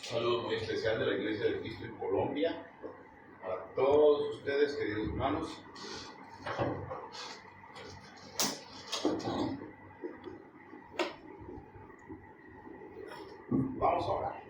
Saludo muy especial de la Iglesia de Cristo en Colombia para todos ustedes, queridos hermanos. Vamos a orar.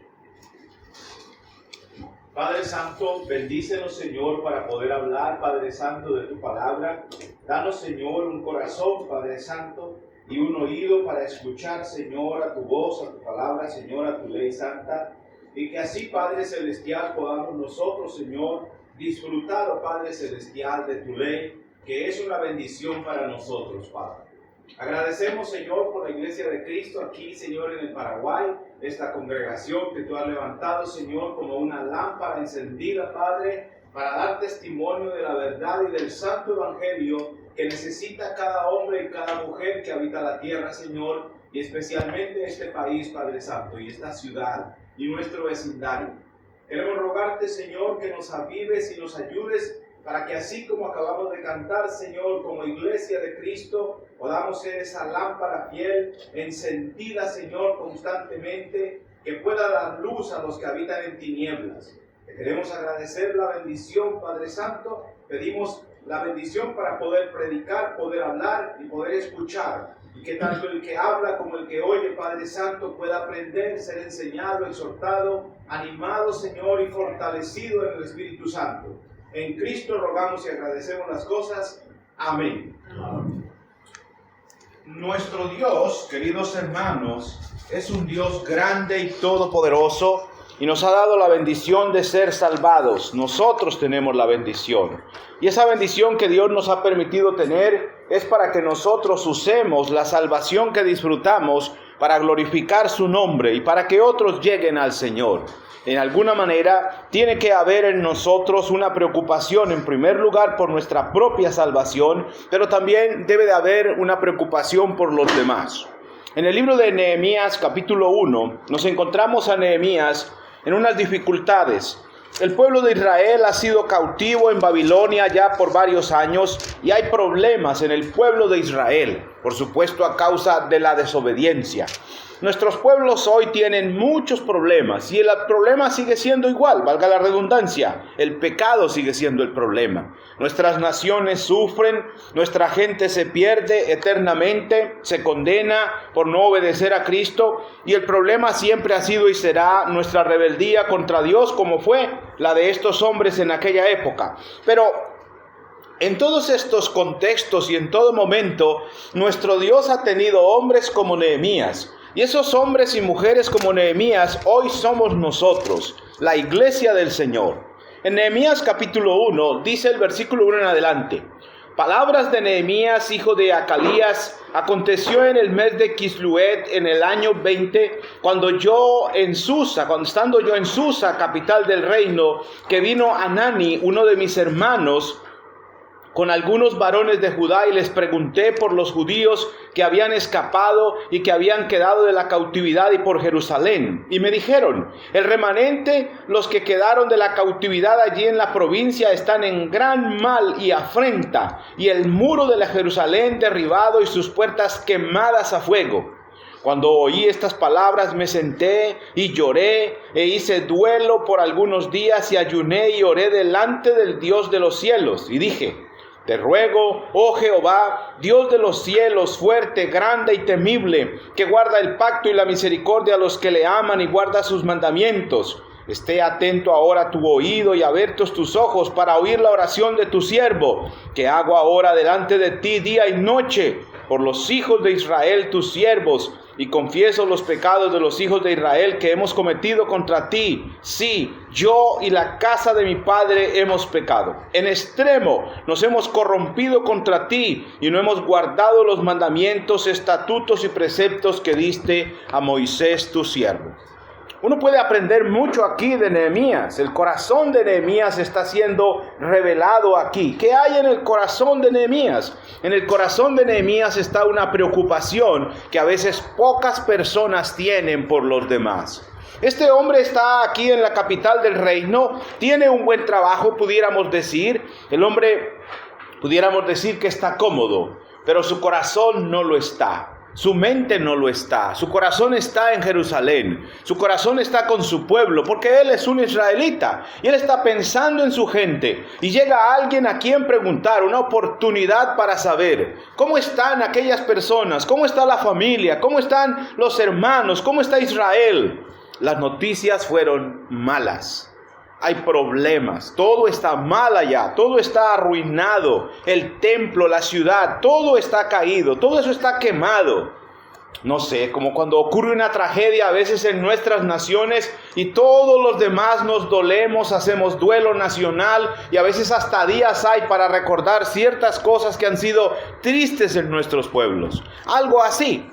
Padre Santo, bendícenos, Señor, para poder hablar, Padre Santo, de tu palabra. Danos, Señor, un corazón, Padre Santo, y un oído para escuchar, Señor, a tu voz, a tu palabra, Señor, a tu ley santa. Y que así, Padre Celestial, podamos nosotros, Señor, disfrutar, oh Padre Celestial, de tu ley, que es una bendición para nosotros, Padre. Agradecemos, Señor, por la Iglesia de Cristo aquí, Señor, en el Paraguay, esta congregación que tú has levantado, Señor, como una lámpara encendida, Padre, para dar testimonio de la verdad y del santo evangelio que necesita cada hombre y cada mujer que habita la tierra, Señor, y especialmente este país, Padre Santo, y esta ciudad y nuestro vecindario. Queremos rogarte, Señor, que nos avives y nos ayudes para que así como acabamos de cantar, Señor, como Iglesia de Cristo, podamos ser esa lámpara fiel, encendida, Señor, constantemente, que pueda dar luz a los que habitan en tinieblas. Te queremos agradecer la bendición, Padre Santo. Pedimos la bendición para poder predicar, poder hablar y poder escuchar. Y que tanto el que habla como el que oye, Padre Santo, pueda aprender, ser enseñado, exhortado, animado, Señor, y fortalecido en el Espíritu Santo. En Cristo rogamos y agradecemos las cosas. Amén. Amén. Nuestro Dios, queridos hermanos, es un Dios grande y todopoderoso y nos ha dado la bendición de ser salvados. Nosotros tenemos la bendición. Y esa bendición que Dios nos ha permitido tener es para que nosotros usemos la salvación que disfrutamos para glorificar su nombre y para que otros lleguen al Señor. En alguna manera, tiene que haber en nosotros una preocupación, en primer lugar, por nuestra propia salvación, pero también debe de haber una preocupación por los demás. En el libro de Nehemías, capítulo 1, nos encontramos a Nehemías en unas dificultades. El pueblo de Israel ha sido cautivo en Babilonia ya por varios años y hay problemas en el pueblo de Israel, por supuesto a causa de la desobediencia. Nuestros pueblos hoy tienen muchos problemas y el problema sigue siendo igual, valga la redundancia, el pecado sigue siendo el problema. Nuestras naciones sufren, nuestra gente se pierde eternamente, se condena por no obedecer a Cristo y el problema siempre ha sido y será nuestra rebeldía contra Dios como fue la de estos hombres en aquella época. Pero en todos estos contextos y en todo momento, nuestro Dios ha tenido hombres como Nehemías. Y esos hombres y mujeres como Nehemías hoy somos nosotros, la iglesia del Señor. En Nehemías capítulo 1 dice el versículo 1 en adelante: palabras de Nehemías, hijo de Acalías, aconteció en el mes de Kisluet, en el año 20, estando yo en Susa, capital del reino, que vino Hanani, uno de mis hermanos, con algunos varones de Judá, y les pregunté por los judíos que habían escapado y que habían quedado de la cautividad y por Jerusalén. Y me dijeron: el remanente, los que quedaron de la cautividad allí en la provincia, están en gran mal y afrenta, y el muro de la Jerusalén derribado y sus puertas quemadas a fuego. Cuando oí estas palabras me senté y lloré e hice duelo por algunos días y ayuné y oré delante del Dios de los cielos y dije: te ruego, oh Jehová, Dios de los cielos, fuerte, grande y temible, que guarda el pacto y la misericordia a los que le aman y guarda sus mandamientos. Esté atento ahora tu oído y abiertos tus ojos para oír la oración de tu siervo, que hago ahora delante de ti día y noche, por los hijos de Israel tus siervos, y confieso los pecados de los hijos de Israel que hemos cometido contra ti. Sí, yo y la casa de mi padre hemos pecado. En extremo nos hemos corrompido contra ti y no hemos guardado los mandamientos, estatutos y preceptos que diste a Moisés tu siervo. Uno puede aprender mucho aquí de Nehemías. El corazón de Nehemías está siendo revelado aquí. ¿Qué hay en el corazón de Nehemías? En el corazón de Nehemías está una preocupación que a veces pocas personas tienen por los demás. Este hombre está aquí en la capital del reino, tiene un buen trabajo, pudiéramos decir. El hombre, pudiéramos decir que está cómodo, pero su corazón no lo está. Su mente no lo está, su corazón está en Jerusalén, su corazón está con su pueblo, porque él es un israelita y él está pensando en su gente. Y llega alguien a quien preguntar, una oportunidad para saber cómo están aquellas personas, cómo está la familia, cómo están los hermanos, cómo está Israel. Las noticias fueron malas. Hay problemas, todo está mal allá, todo está arruinado, el templo, la ciudad, todo está caído, todo eso está quemado. No sé, como cuando ocurre una tragedia a veces en nuestras naciones y todos los demás nos dolemos, hacemos duelo nacional y a veces hasta días hay para recordar ciertas cosas que han sido tristes en nuestros pueblos. Algo así.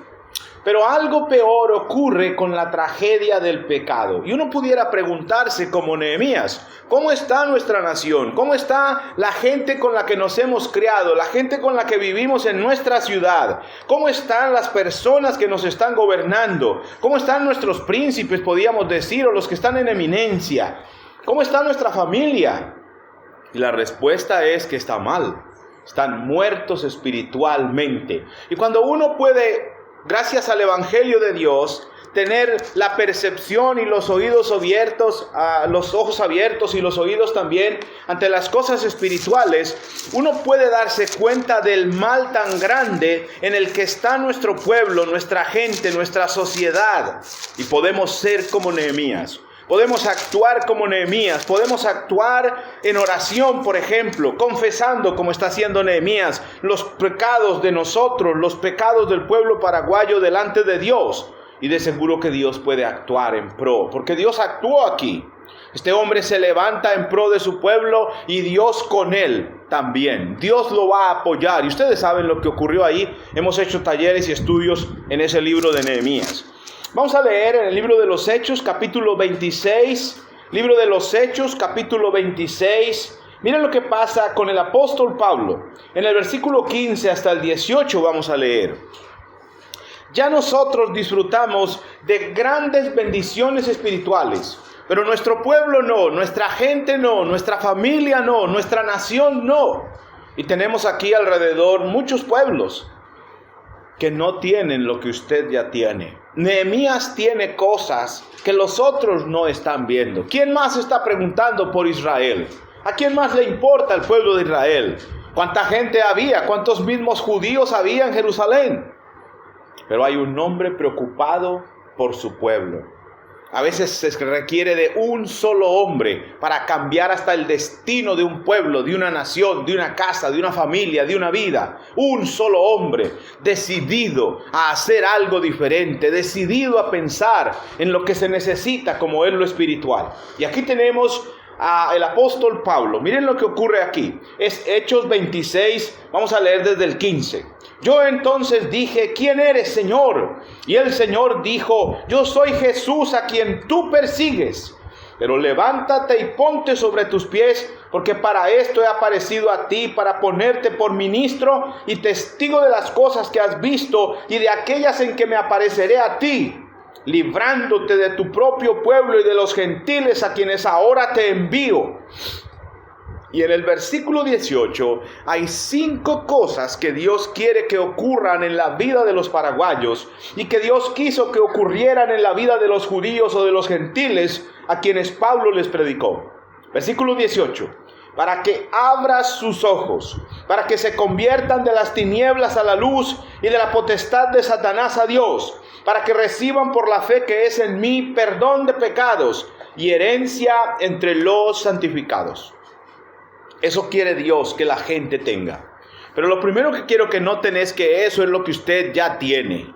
Pero algo peor ocurre con la tragedia del pecado. Y uno pudiera preguntarse como Nehemías, ¿cómo está nuestra nación? ¿Cómo está la gente con la que nos hemos criado? La gente con la que vivimos en nuestra ciudad. ¿Cómo están las personas que nos están gobernando? ¿Cómo están nuestros príncipes, podríamos decir, o los que están en eminencia? ¿Cómo está nuestra familia? Y la respuesta es que está mal. Están muertos espiritualmente. Y cuando uno puede, gracias al Evangelio de Dios, tener la percepción y los oídos abiertos, los ojos abiertos y los oídos también ante las cosas espirituales, uno puede darse cuenta del mal tan grande en el que está nuestro pueblo, nuestra gente, nuestra sociedad. Y podemos ser como Nehemías. Podemos actuar como Nehemías, podemos actuar en oración, por ejemplo, confesando, como está haciendo Nehemías, los pecados de nosotros, los pecados del pueblo paraguayo delante de Dios. Y de seguro que Dios puede actuar en pro, porque Dios actuó aquí. Este hombre se levanta en pro de su pueblo y Dios con él también. Dios lo va a apoyar. Y ustedes saben lo que ocurrió ahí. Hemos hecho talleres y estudios en ese libro de Nehemías. Vamos a leer en el libro de los Hechos, capítulo 26. Libro de los Hechos, capítulo 26. Miren lo que pasa con el apóstol Pablo. En el versículo 15 hasta el 18 vamos a leer. Ya nosotros disfrutamos de grandes bendiciones espirituales, pero nuestro pueblo no, nuestra gente no, nuestra familia no, nuestra nación no. Y tenemos aquí alrededor muchos pueblos que no tienen lo que usted ya tiene. Nehemías tiene cosas que los otros no están viendo. ¿Quién más está preguntando por Israel? ¿A quién más le importa el pueblo de Israel? ¿Cuánta gente había? ¿Cuántos mismos judíos había en Jerusalén? Pero hay un hombre preocupado por su pueblo. A veces se requiere de un solo hombre para cambiar hasta el destino de un pueblo, de una nación, de una casa, de una familia, de una vida. Un solo hombre decidido a hacer algo diferente, decidido a pensar en lo que se necesita como es lo espiritual. Y aquí tenemos al apóstol Pablo. Miren lo que ocurre aquí. Es Hechos 26, vamos a leer desde el 15. Yo entonces dije, ¿quién eres, Señor? Y el Señor dijo, yo soy Jesús a quien tú persigues. Pero levántate y ponte sobre tus pies, porque para esto he aparecido a ti, para ponerte por ministro y testigo de las cosas que has visto y de aquellas en que me apareceré a ti, librándote de tu propio pueblo y de los gentiles a quienes ahora te envío. Y en el versículo 18 hay 5 cosas que Dios quiere que ocurran en la vida de los paraguayos y que Dios quiso que ocurrieran en la vida de los judíos o de los gentiles a quienes Pablo les predicó. Versículo 18. Para que abras sus ojos, para que se conviertan de las tinieblas a la luz y de la potestad de Satanás a Dios, para que reciban por la fe que es en mí perdón de pecados y herencia entre los santificados. Eso quiere Dios que la gente tenga. Pero lo primero que quiero que noten es que eso es lo que usted ya tiene.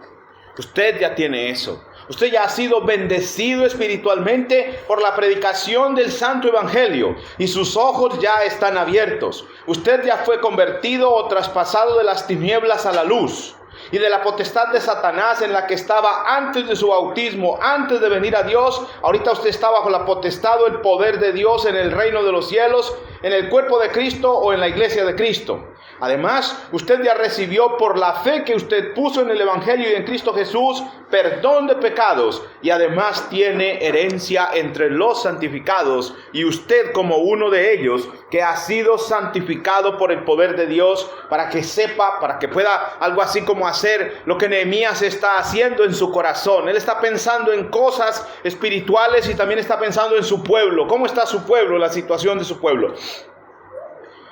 Usted ya tiene eso. Usted ya ha sido bendecido espiritualmente por la predicación del Santo Evangelio y sus ojos ya están abiertos. Usted ya fue convertido o traspasado de las tinieblas a la luz y de la potestad de Satanás en la que estaba antes de su bautismo, antes de venir a Dios. Ahorita usted está bajo la potestad o el poder de Dios en el reino de los cielos, en el cuerpo de Cristo o en la iglesia de Cristo. Además, usted ya recibió por la fe que usted puso en el Evangelio y en Cristo Jesús perdón de pecados, y además tiene herencia entre los santificados, y usted como uno de ellos que ha sido santificado por el poder de Dios, para que sepa, para que pueda algo así como hacer lo que Nehemías está haciendo en su corazón. Él está pensando en cosas espirituales y también está pensando en su pueblo. ¿Cómo está su pueblo? La situación de su pueblo.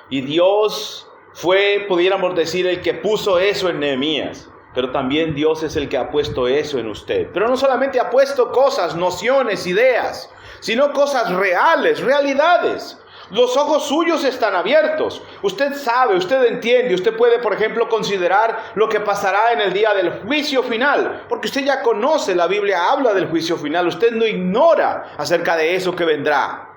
Y Dios fue, pudiéramos decir, el que puso eso en Nehemías, pero también Dios es el que ha puesto eso en usted. Pero no solamente ha puesto cosas, nociones, ideas, sino cosas reales, realidades. Los ojos suyos están abiertos. Usted sabe, usted entiende, usted puede, por ejemplo, considerar lo que pasará en el día del juicio final, porque usted ya conoce, la Biblia habla del juicio final. Usted no ignora acerca de eso que vendrá.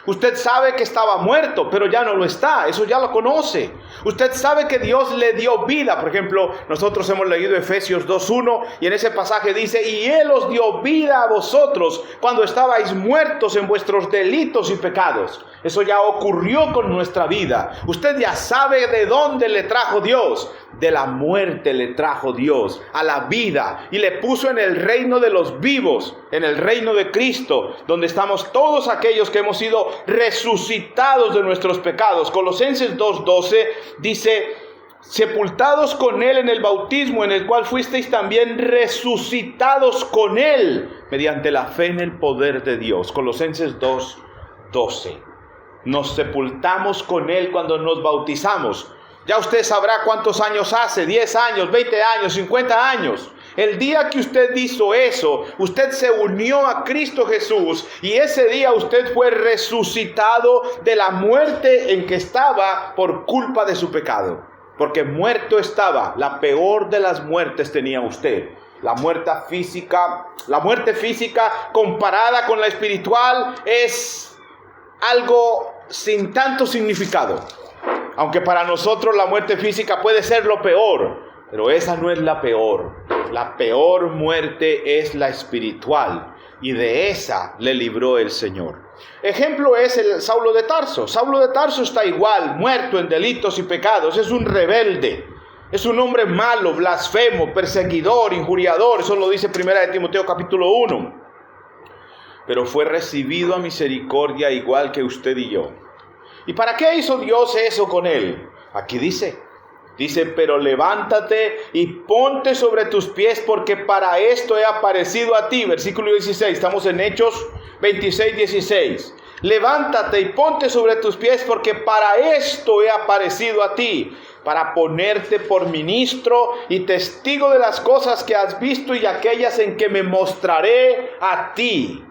Usted sabe que estaba muerto, pero ya no lo está. Eso ya lo conoce. Usted sabe que Dios le dio vida. Por ejemplo, nosotros hemos leído Efesios 2:1 y en ese pasaje dice: y Él os dio vida a vosotros cuando estabais muertos en vuestros delitos y pecados. Eso ya ocurrió con nuestra vida. Usted ya sabe de dónde le trajo Dios. De la muerte le trajo Dios a la vida y le puso en el reino de los vivos, en el reino de Cristo, donde estamos todos aquellos que hemos sido resucitados de nuestros pecados. Colosenses 2:12 dice: sepultados con Él en el bautismo, en el cual fuisteis también resucitados con Él mediante la fe en el poder de Dios. Colosenses 2:12. Nos sepultamos con Él cuando nos bautizamos. Ya usted sabrá cuántos años hace, 10 años, 20 años, 50 años. El día que usted hizo eso, usted se unió a Cristo Jesús y ese día usted fue resucitado de la muerte en que estaba por culpa de su pecado. Porque muerto estaba, la peor de las muertes tenía usted. La muerte física comparada con la espiritual es algo sin tanto significado. Aunque para nosotros la muerte física puede ser lo peor, pero esa no es la peor. La peor muerte es la espiritual, y de esa le libró el Señor. Ejemplo es el Saulo de Tarso. Saulo de Tarso está igual, muerto en delitos y pecados. Es un rebelde, es un hombre malo, blasfemo, perseguidor, injuriador. Eso lo dice 1 Timoteo capítulo 1. Pero fue recibido a misericordia igual que usted y yo. ¿Y para qué hizo Dios eso con él? Aquí dice, pero levántate y ponte sobre tus pies, porque para esto he aparecido a ti. Versículo 16, estamos en Hechos 26, 16. Levántate y ponte sobre tus pies, porque para esto he aparecido a ti, para ponerte por ministro y testigo de las cosas que has visto y aquellas en que me mostraré a ti.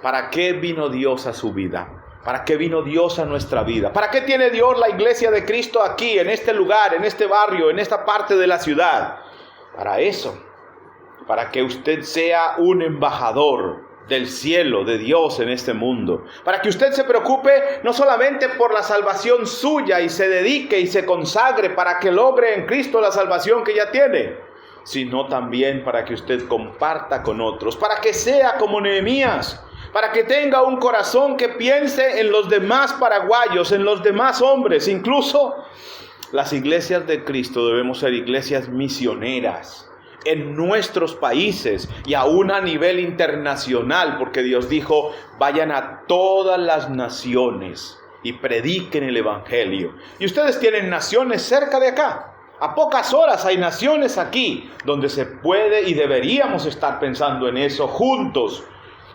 ¿Para qué vino Dios a su vida? ¿Para qué vino Dios a nuestra vida? ¿Para qué tiene Dios la iglesia de Cristo aquí, en este lugar, en este barrio, en esta parte de la ciudad? Para eso, para que usted sea un embajador del cielo, de Dios en este mundo. Para que usted se preocupe no solamente por la salvación suya y se dedique y se consagre para que logre en Cristo la salvación que ya tiene, sino también para que usted comparta con otros, para que sea como Nehemías, para que tenga un corazón que piense en los demás paraguayos, en los demás hombres. Incluso las iglesias de Cristo debemos ser iglesias misioneras en nuestros países y aún a nivel internacional, porque Dios dijo: vayan a todas las naciones y prediquen el evangelio. Y ustedes tienen naciones cerca de acá. A pocas horas hay naciones aquí donde se puede y deberíamos estar pensando en eso juntos,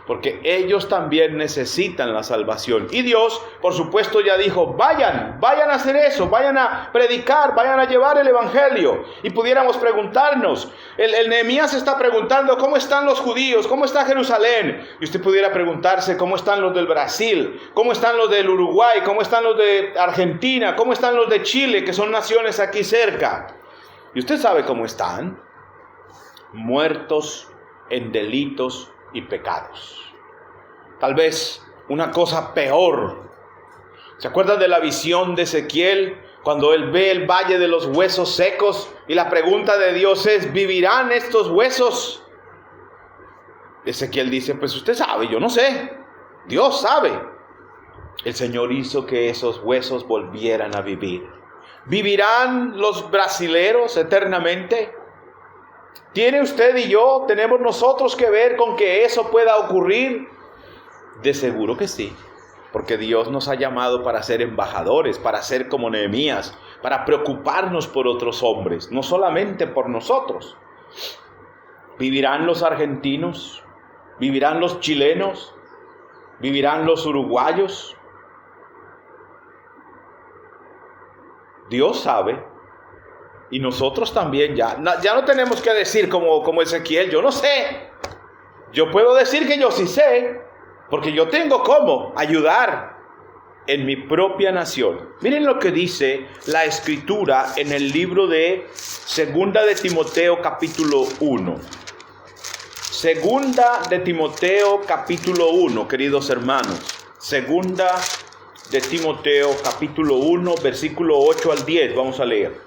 porque ellos también necesitan la salvación. Y Dios, por supuesto, ya dijo: vayan a hacer eso, vayan a predicar, vayan a llevar el evangelio. Y pudiéramos preguntarnos, el Nehemías está preguntando: ¿cómo están los judíos? ¿Cómo está Jerusalén? Y usted pudiera preguntarse: ¿cómo están los del Brasil? ¿Cómo están los del Uruguay? ¿Cómo están los de Argentina? ¿Cómo están los de Chile, que son naciones aquí cerca? Y usted sabe cómo están: muertos en delitos y pecados. Tal vez una cosa peor. ¿Se acuerdan de la visión de Ezequiel cuando él ve el valle de los huesos secos? Y la pregunta de Dios es: ¿vivirán estos huesos? Ezequiel dice: pues usted sabe, yo no sé. Dios sabe. El Señor hizo que esos huesos volvieran a vivir. ¿Vivirán los brasileros eternamente? ¿Tiene usted y yo, tenemos nosotros que ver con que eso pueda ocurrir? De seguro que sí, porque Dios nos ha llamado para ser embajadores, para ser como Nehemías, para preocuparnos por otros hombres, no solamente por nosotros. ¿Vivirán los argentinos? ¿Vivirán los chilenos? ¿Vivirán los uruguayos? Dios sabe, y nosotros también ya no tenemos que decir como Ezequiel, yo no sé. Yo puedo decir que yo sí sé, porque yo tengo cómo ayudar en mi propia nación. Miren lo que dice la Escritura en el libro de Segunda de Timoteo capítulo 1. Segunda de Timoteo capítulo 1, queridos hermanos. Segunda de Timoteo capítulo 1, versículo 8 al 10. Vamos a leer.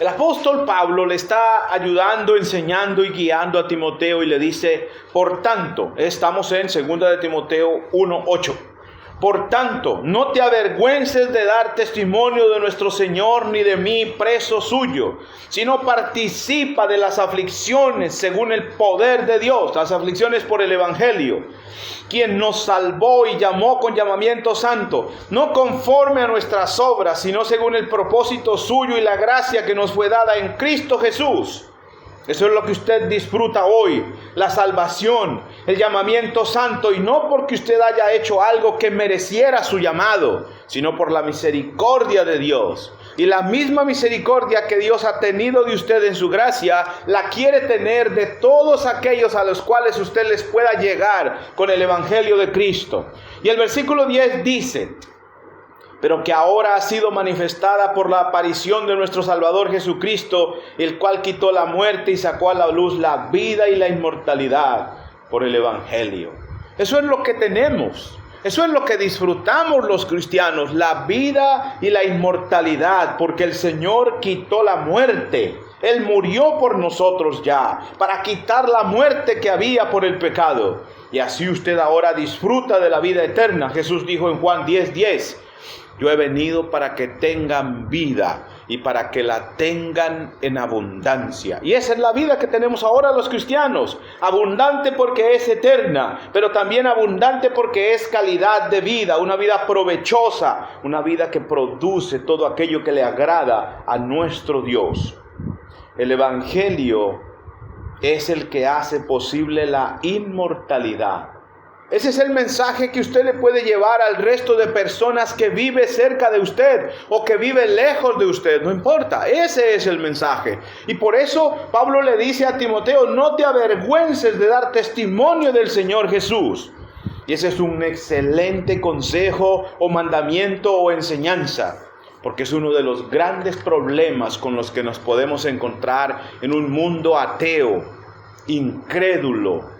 El apóstol Pablo le está ayudando, enseñando y guiando a Timoteo y le dice, por tanto, estamos en 2 de Timoteo 1:8. Por tanto, no te avergüences de dar testimonio de nuestro Señor ni de mí, preso suyo, sino participa de las aflicciones según el poder de Dios, las aflicciones por el Evangelio, quien nos salvó y llamó con llamamiento santo, no conforme a nuestras obras, sino según el propósito suyo y la gracia que nos fue dada en Cristo Jesús. Eso es lo que usted disfruta hoy, la salvación, el llamamiento santo, y no porque usted haya hecho algo que mereciera su llamado, sino por la misericordia de Dios. Y la misma misericordia que Dios ha tenido de usted en su gracia, la quiere tener de todos aquellos a los cuales usted les pueda llegar con el Evangelio de Cristo. Y el versículo 10 dice, pero que ahora ha sido manifestada por la aparición de nuestro Salvador Jesucristo, el cual quitó la muerte y sacó a la luz la vida y la inmortalidad por el Evangelio. Eso es lo que tenemos, eso es lo que disfrutamos los cristianos, la vida y la inmortalidad, porque el Señor quitó la muerte. Él murió por nosotros ya, para quitar la muerte que había por el pecado. Y así usted ahora disfruta de la vida eterna. Jesús dijo en Juan 10:10, yo he venido para que tengan vida y para que la tengan en abundancia. Y esa es la vida que tenemos ahora los cristianos. Abundante porque es eterna, pero también abundante porque es calidad de vida, una vida provechosa, una vida que produce todo aquello que le agrada a nuestro Dios. El Evangelio es el que hace posible la inmortalidad. Ese es el mensaje que usted le puede llevar al resto de personas que vive cerca de usted o que vive lejos de usted, no importa, ese es el mensaje. Y por eso Pablo le dice a Timoteo, no te avergüences de dar testimonio del Señor Jesús. Y ese es un excelente consejo o mandamiento o enseñanza, porque es uno de los grandes problemas con los que nos podemos encontrar en un mundo ateo, incrédulo.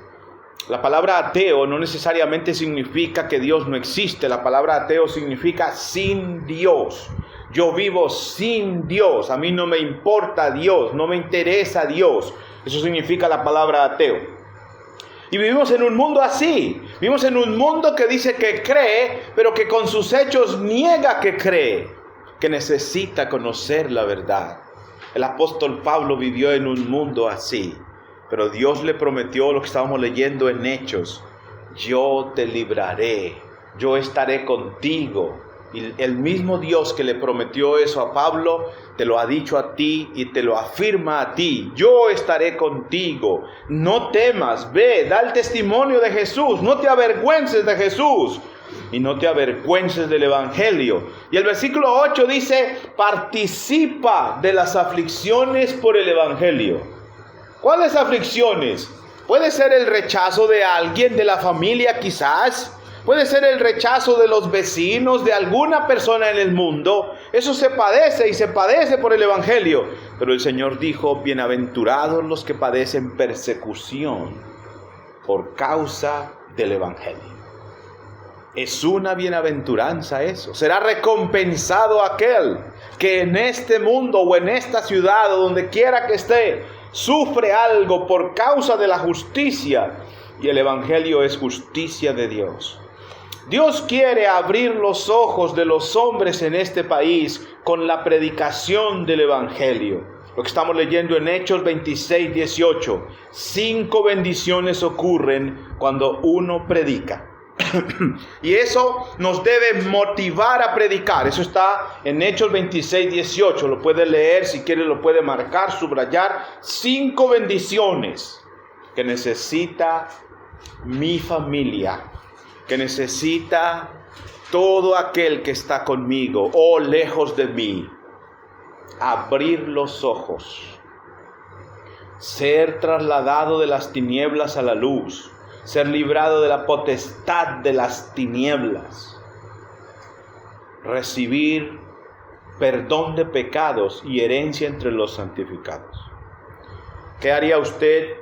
La palabra ateo no necesariamente significa que Dios no existe. La palabra ateo significa sin Dios. Yo vivo sin Dios. A mí no me importa Dios, no me interesa Dios. Eso significa la palabra ateo. Y vivimos en un mundo así. Vivimos en un mundo que dice que cree, pero que con sus hechos niega que cree, que necesita conocer la verdad. El apóstol Pablo vivió en un mundo así. Pero Dios le prometió lo que estábamos leyendo en Hechos. Yo te libraré, yo estaré contigo. Y el mismo Dios que le prometió eso a Pablo, te lo ha dicho a ti y te lo afirma a ti. Yo estaré contigo. No temas, ve, da el testimonio de Jesús. No te avergüences de Jesús. Y no te avergüences del Evangelio. Y el versículo 8 dice, participa de las aflicciones por el Evangelio. ¿Cuáles aflicciones? Puede ser el rechazo de alguien, de la familia quizás. Puede ser el rechazo de los vecinos, de alguna persona en el mundo. Eso se padece y se padece por el Evangelio. Pero el Señor dijo, bienaventurados los que padecen persecución por causa del Evangelio. Es una bienaventuranza eso. Será recompensado aquel que en este mundo o en esta ciudad o donde quiera que esté, sufre algo por causa de la justicia, y el Evangelio es justicia de Dios. Dios quiere abrir los ojos de los hombres en este país con la predicación del Evangelio. Lo que estamos leyendo en Hechos 26, 18. 5 bendiciones ocurren cuando uno predica. Y eso nos debe motivar a predicar. Eso está en Hechos 26, 18. Lo puede leer, si quiere lo puede marcar, subrayar. 5 bendiciones que necesita mi familia, que necesita todo aquel que está conmigo o lejos de mí. Abrir los ojos, ser trasladado de las tinieblas a la luz, ser librado de la potestad de las tinieblas, recibir perdón de pecados y herencia entre los santificados. ¿Qué haría usted?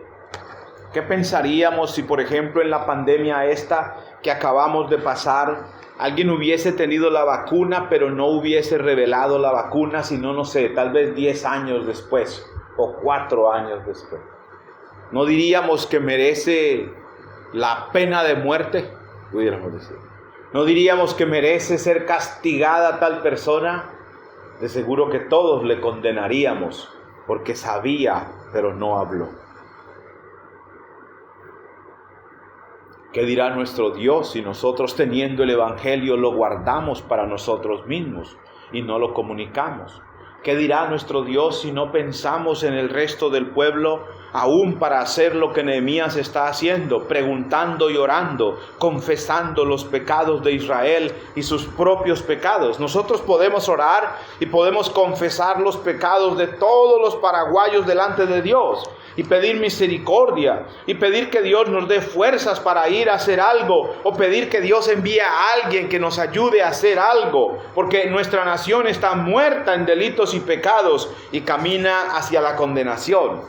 ¿Qué pensaríamos si, por ejemplo, en la pandemia esta que acabamos de pasar, alguien hubiese tenido la vacuna, pero no hubiese revelado la vacuna, sino, no sé, tal vez 10 años después o 4 años después? ¿No diríamos que merece la pena de muerte? Pudiéramos decir. ¿No diríamos que merece ser castigada tal persona? De seguro que todos le condenaríamos, porque sabía, pero no habló. ¿Qué dirá nuestro Dios si nosotros, teniendo el Evangelio, lo guardamos para nosotros mismos y no lo comunicamos? ¿Qué dirá nuestro Dios si no pensamos en el resto del pueblo, aún para hacer lo que Nehemías está haciendo, preguntando y orando, confesando los pecados de Israel y sus propios pecados? Nosotros podemos orar y podemos confesar los pecados de todos los paraguayos delante de Dios, y pedir misericordia, y pedir que Dios nos dé fuerzas para ir a hacer algo, o pedir que Dios envíe a alguien que nos ayude a hacer algo, porque nuestra nación está muerta en delitos y pecados y camina hacia la condenación.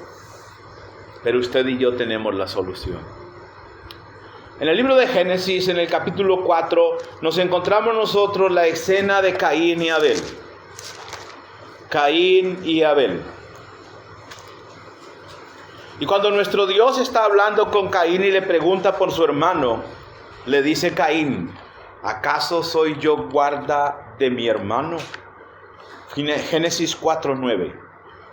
Pero usted y yo tenemos la solución. En el libro de Génesis, en el capítulo 4, nos encontramos nosotros la escena de Caín y Abel. Caín y Abel. Y cuando nuestro Dios está hablando con Caín y le pregunta por su hermano, le dice Caín: ¿acaso soy yo guarda de mi hermano? Génesis 4:9.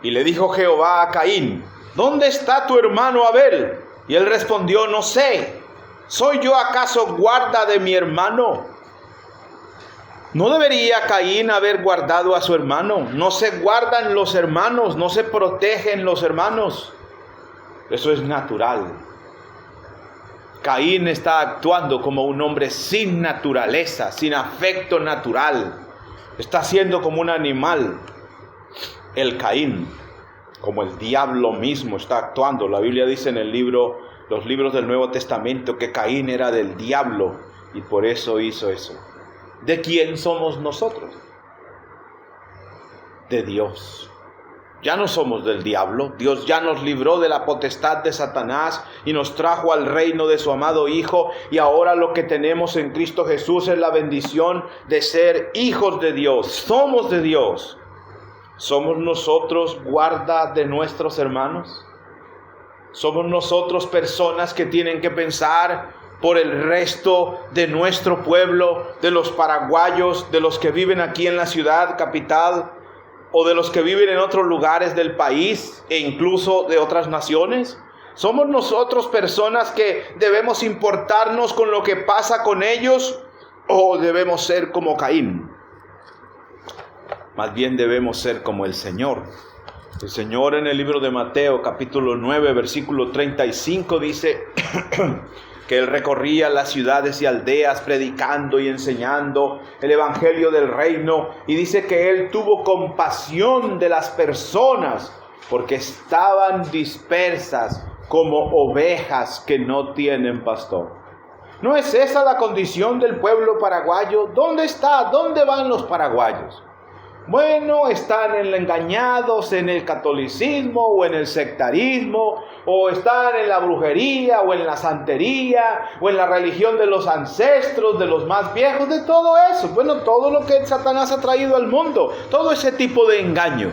Y le dijo Jehová a Caín: ¿dónde está tu hermano Abel? Y él respondió: no sé. ¿Soy yo acaso guarda de mi hermano? ¿No debería Caín haber guardado a su hermano? No se guardan los hermanos, no se protegen los hermanos. Eso es natural. Caín está actuando como un hombre sin naturaleza, sin afecto natural. Está siendo como un animal. El Caín, como el diablo mismo, está actuando. La Biblia dice en los libros del Nuevo Testamento, que Caín era del diablo y por eso hizo eso. ¿De quién somos nosotros? De Dios. Ya no somos del diablo. Dios ya nos libró de la potestad de Satanás y nos trajo al reino de su amado Hijo. Y ahora lo que tenemos en Cristo Jesús es la bendición de ser hijos de Dios. Somos de Dios. ¿Somos nosotros guarda de nuestros hermanos? ¿Somos nosotros personas que tienen que pensar por el resto de nuestro pueblo, de los paraguayos, de los que viven aquí en la ciudad capital, o de los que viven en otros lugares del país e incluso de otras naciones? ¿Somos nosotros personas que debemos importarnos con lo que pasa con ellos, o debemos ser como Caín? Más bien debemos ser como el Señor. El Señor en el libro de Mateo, capítulo 9, versículo 35, dice que Él recorría las ciudades y aldeas predicando y enseñando el evangelio del reino. Y dice que Él tuvo compasión de las personas porque estaban dispersas como ovejas que no tienen pastor. ¿No es esa la condición del pueblo paraguayo? ¿Dónde está? ¿Dónde van los paraguayos? Bueno, están engañados en el catolicismo o en el sectarismo, o están en la brujería o en la santería o en la religión de los ancestros, de los más viejos, de todo eso. Bueno, todo lo que Satanás ha traído al mundo, todo ese tipo de engaño.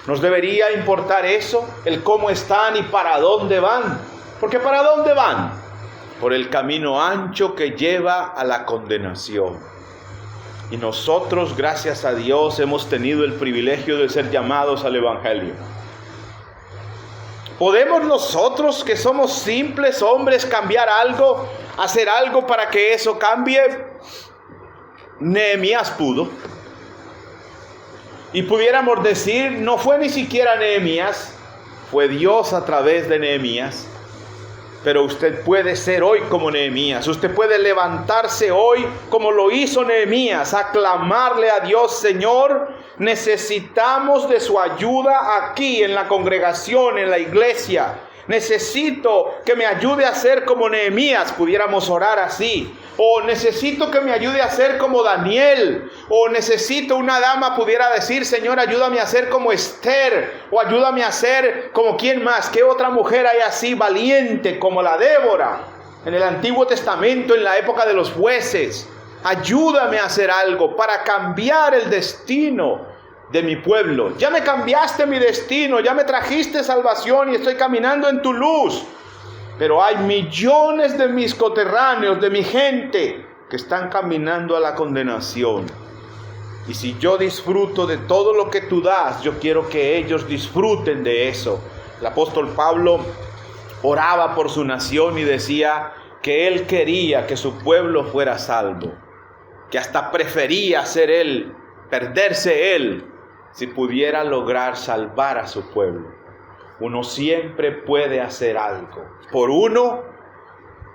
¿Nos debería importar eso? El cómo están y para dónde van. Porque ¿para dónde van? por el camino ancho que lleva a la condenación. Y nosotros, gracias a Dios, hemos tenido el privilegio de ser llamados al Evangelio. ¿Podemos nosotros, que somos simples hombres, cambiar algo, hacer algo para que eso cambie? Nehemías pudo. Y pudiéramos decir, no fue ni siquiera Nehemías, fue Dios a través de Nehemías. Pero usted puede ser hoy como Nehemías. Usted puede levantarse hoy como lo hizo Nehemías, a clamarle a Dios: Señor, necesitamos de su ayuda aquí en la congregación, en la iglesia. Necesito que me ayude a ser como Nehemías, pudiéramos orar así. O necesito que me ayude a ser como Daniel. O necesito, una dama pudiera decir: Señor, ayúdame a ser como Esther. O ayúdame a ser como quién más. ¿Qué otra mujer hay así valiente como la Débora en el Antiguo Testamento, en la época de los jueces? Ayúdame a hacer algo para cambiar el destino de mi pueblo. Ya me cambiaste mi destino, ya me trajiste salvación y estoy caminando en tu luz. Pero hay millones de mis coterráneos, de mi gente, que están caminando a la condenación. Y si yo disfruto de todo lo que tú das, yo quiero que ellos disfruten de eso. El apóstol Pablo oraba por su nación y decía que él quería que su pueblo fuera salvo, que hasta prefería ser él, perderse él, si pudiera lograr salvar a su pueblo. Uno siempre puede hacer algo por uno,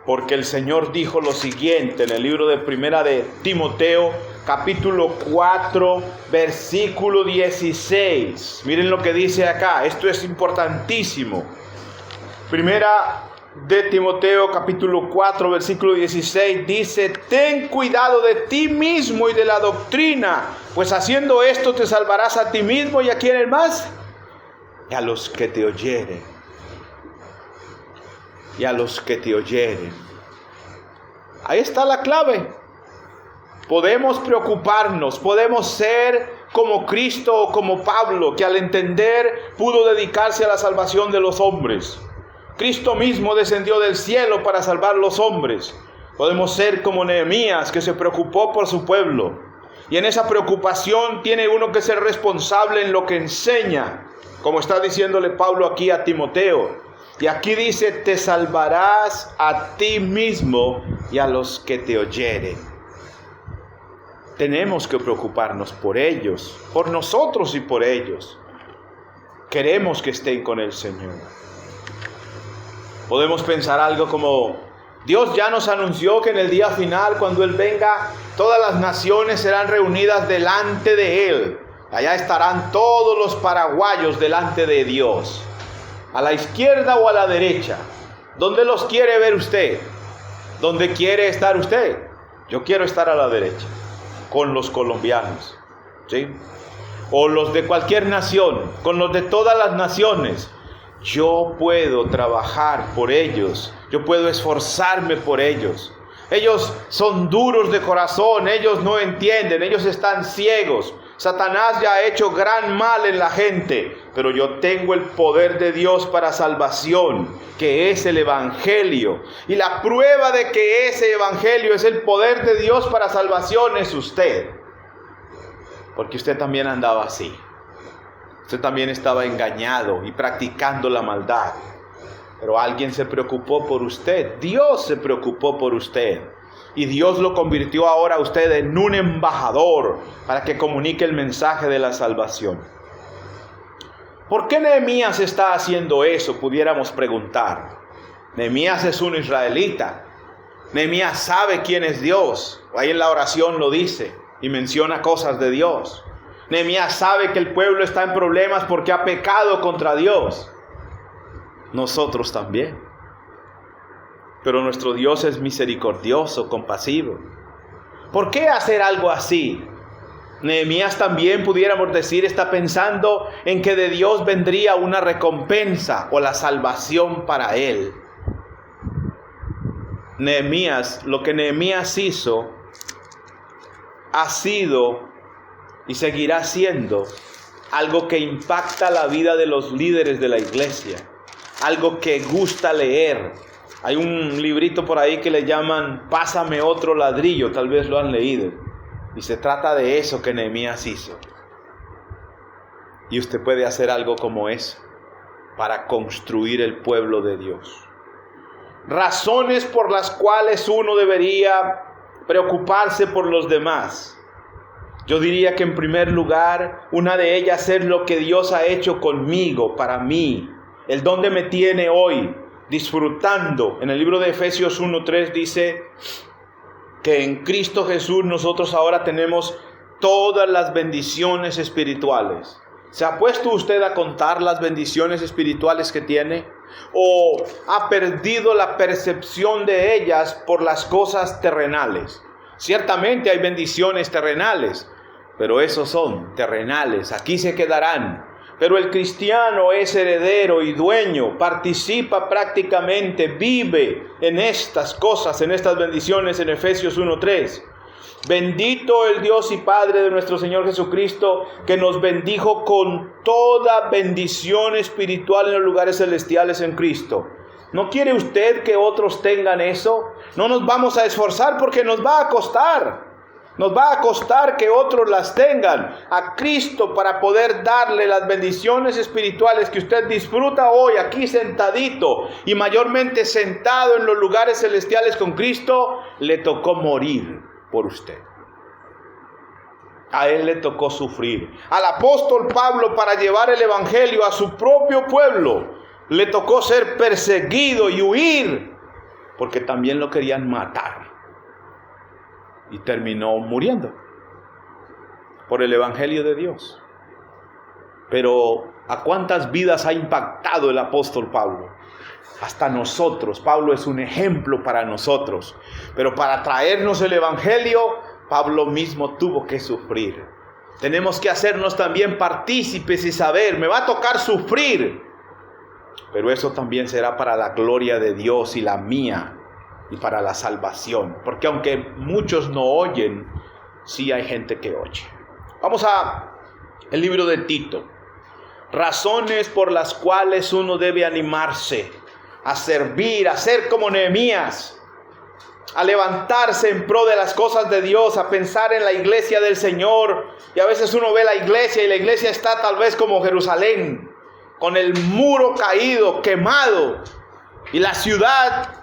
porque el Señor dijo lo siguiente en el libro de Primera de Timoteo, capítulo 4, versículo 16. Miren lo que dice acá, esto es importantísimo. Primera de Timoteo, capítulo 4, versículo 16, dice: ten cuidado de ti mismo y de la doctrina, pues haciendo esto te salvarás a ti mismo y a quienes más, y a los que te oyeren. Y a los que te oyeren. Ahí está la clave. Podemos preocuparnos, podemos ser como Cristo o como Pablo, que al entender pudo dedicarse a la salvación de los hombres. Cristo mismo descendió del cielo para salvar los hombres. Podemos ser como Nehemías, que se preocupó por su pueblo. Y en esa preocupación tiene uno que ser responsable en lo que enseña, como está diciéndole Pablo aquí a Timoteo. Y aquí dice: te salvarás a ti mismo y a los que te oyeren. Tenemos que preocuparnos por ellos, por nosotros y por ellos. Queremos que estén con el Señor. Podemos pensar algo como: Dios ya nos anunció que en el día final, cuando Él venga, todas las naciones serán reunidas delante de Él. Allá estarán todos los paraguayos delante de Dios, a la izquierda o a la derecha. ¿Dónde los quiere ver usted? ¿Dónde quiere estar usted? Yo quiero estar a la derecha, con los colombianos, ¿sí? O los de cualquier nación, con los de todas las naciones. Yo puedo trabajar por ellos, yo puedo esforzarme por ellos. Ellos son duros de corazón, ellos no entienden, ellos están ciegos. Satanás ya ha hecho gran mal en la gente, pero yo tengo el poder de Dios para salvación, que es el Evangelio. Y la prueba de que ese Evangelio es el poder de Dios para salvación es usted. Porque usted también andaba así. Usted también estaba engañado y practicando la maldad. Pero alguien se preocupó por usted. Dios se preocupó por usted. Y Dios lo convirtió ahora a usted en un embajador para que comunique el mensaje de la salvación. ¿Por qué Nehemías está haciendo eso? Pudiéramos preguntar. Nehemías es un israelita. Nehemías sabe quién es Dios. Ahí en la oración lo dice y menciona cosas de Dios. Nehemías sabe que el pueblo está en problemas porque ha pecado contra Dios. Nosotros también. Pero nuestro Dios es misericordioso, compasivo. ¿Por qué hacer algo así? Nehemías también, pudiéramos decir, está pensando en que de Dios vendría una recompensa o la salvación para él. Nehemías, lo que Nehemías hizo, ha sido y seguirá siendo algo que impacta la vida de los líderes de la iglesia. Algo que gusta leer, Hay un librito por ahí que le llaman Pásame otro ladrillo, tal vez lo han leído. Y se trata de eso que Nehemías hizo. Y usted puede hacer algo como eso para construir el pueblo de Dios. Razones por las cuales uno debería preocuparse por los demás. Yo diría que en primer lugar, una de ellas es lo que Dios ha hecho conmigo, para mí. El donde me tiene hoy, disfrutando. En el libro de Efesios 1:3 dice que en Cristo Jesús nosotros ahora tenemos todas las bendiciones espirituales. ¿Se ha puesto usted a contar las bendiciones espirituales que tiene? ¿O ha perdido la percepción de ellas por las cosas terrenales? Ciertamente hay bendiciones terrenales, pero esos son terrenales, aquí se quedarán. Pero el cristiano es heredero y dueño, participa prácticamente, vive en estas cosas, en estas bendiciones en Efesios 1:3. Bendito el Dios y Padre de nuestro Señor Jesucristo, que nos bendijo con toda bendición espiritual en los lugares celestiales en Cristo. ¿No quiere usted que otros tengan eso? No nos vamos a esforzar porque nos va a costar. Nos va a costar que otros las tengan a Cristo para poder darle las bendiciones espirituales que usted disfruta hoy aquí sentadito y mayormente sentado en los lugares celestiales con Cristo. Le tocó morir por usted. A él le tocó sufrir. Al apóstol Pablo, para llevar el evangelio a su propio pueblo, le tocó ser perseguido y huir, porque también lo querían matar. Y terminó muriendo por el evangelio de Dios. Pero ¿a cuántas vidas ha impactado el apóstol Pablo? Hasta nosotros. Pablo es un ejemplo para nosotros. Pero para traernos el evangelio, Pablo mismo tuvo que sufrir. Tenemos que hacernos también partícipes y saber, me va a tocar sufrir. Pero eso también será para la gloria de Dios y la mía y para la salvación. Porque aunque muchos no oyen, sí hay gente que oye. Vamos a el libro de Tito. Razones por las cuales uno debe animarse a servir, a ser como Nehemías, a levantarse en pro de las cosas de Dios, a pensar en la iglesia del Señor. Y a veces uno ve la iglesia y la iglesia está tal vez como Jerusalén, con el muro caído, quemado, y la ciudad,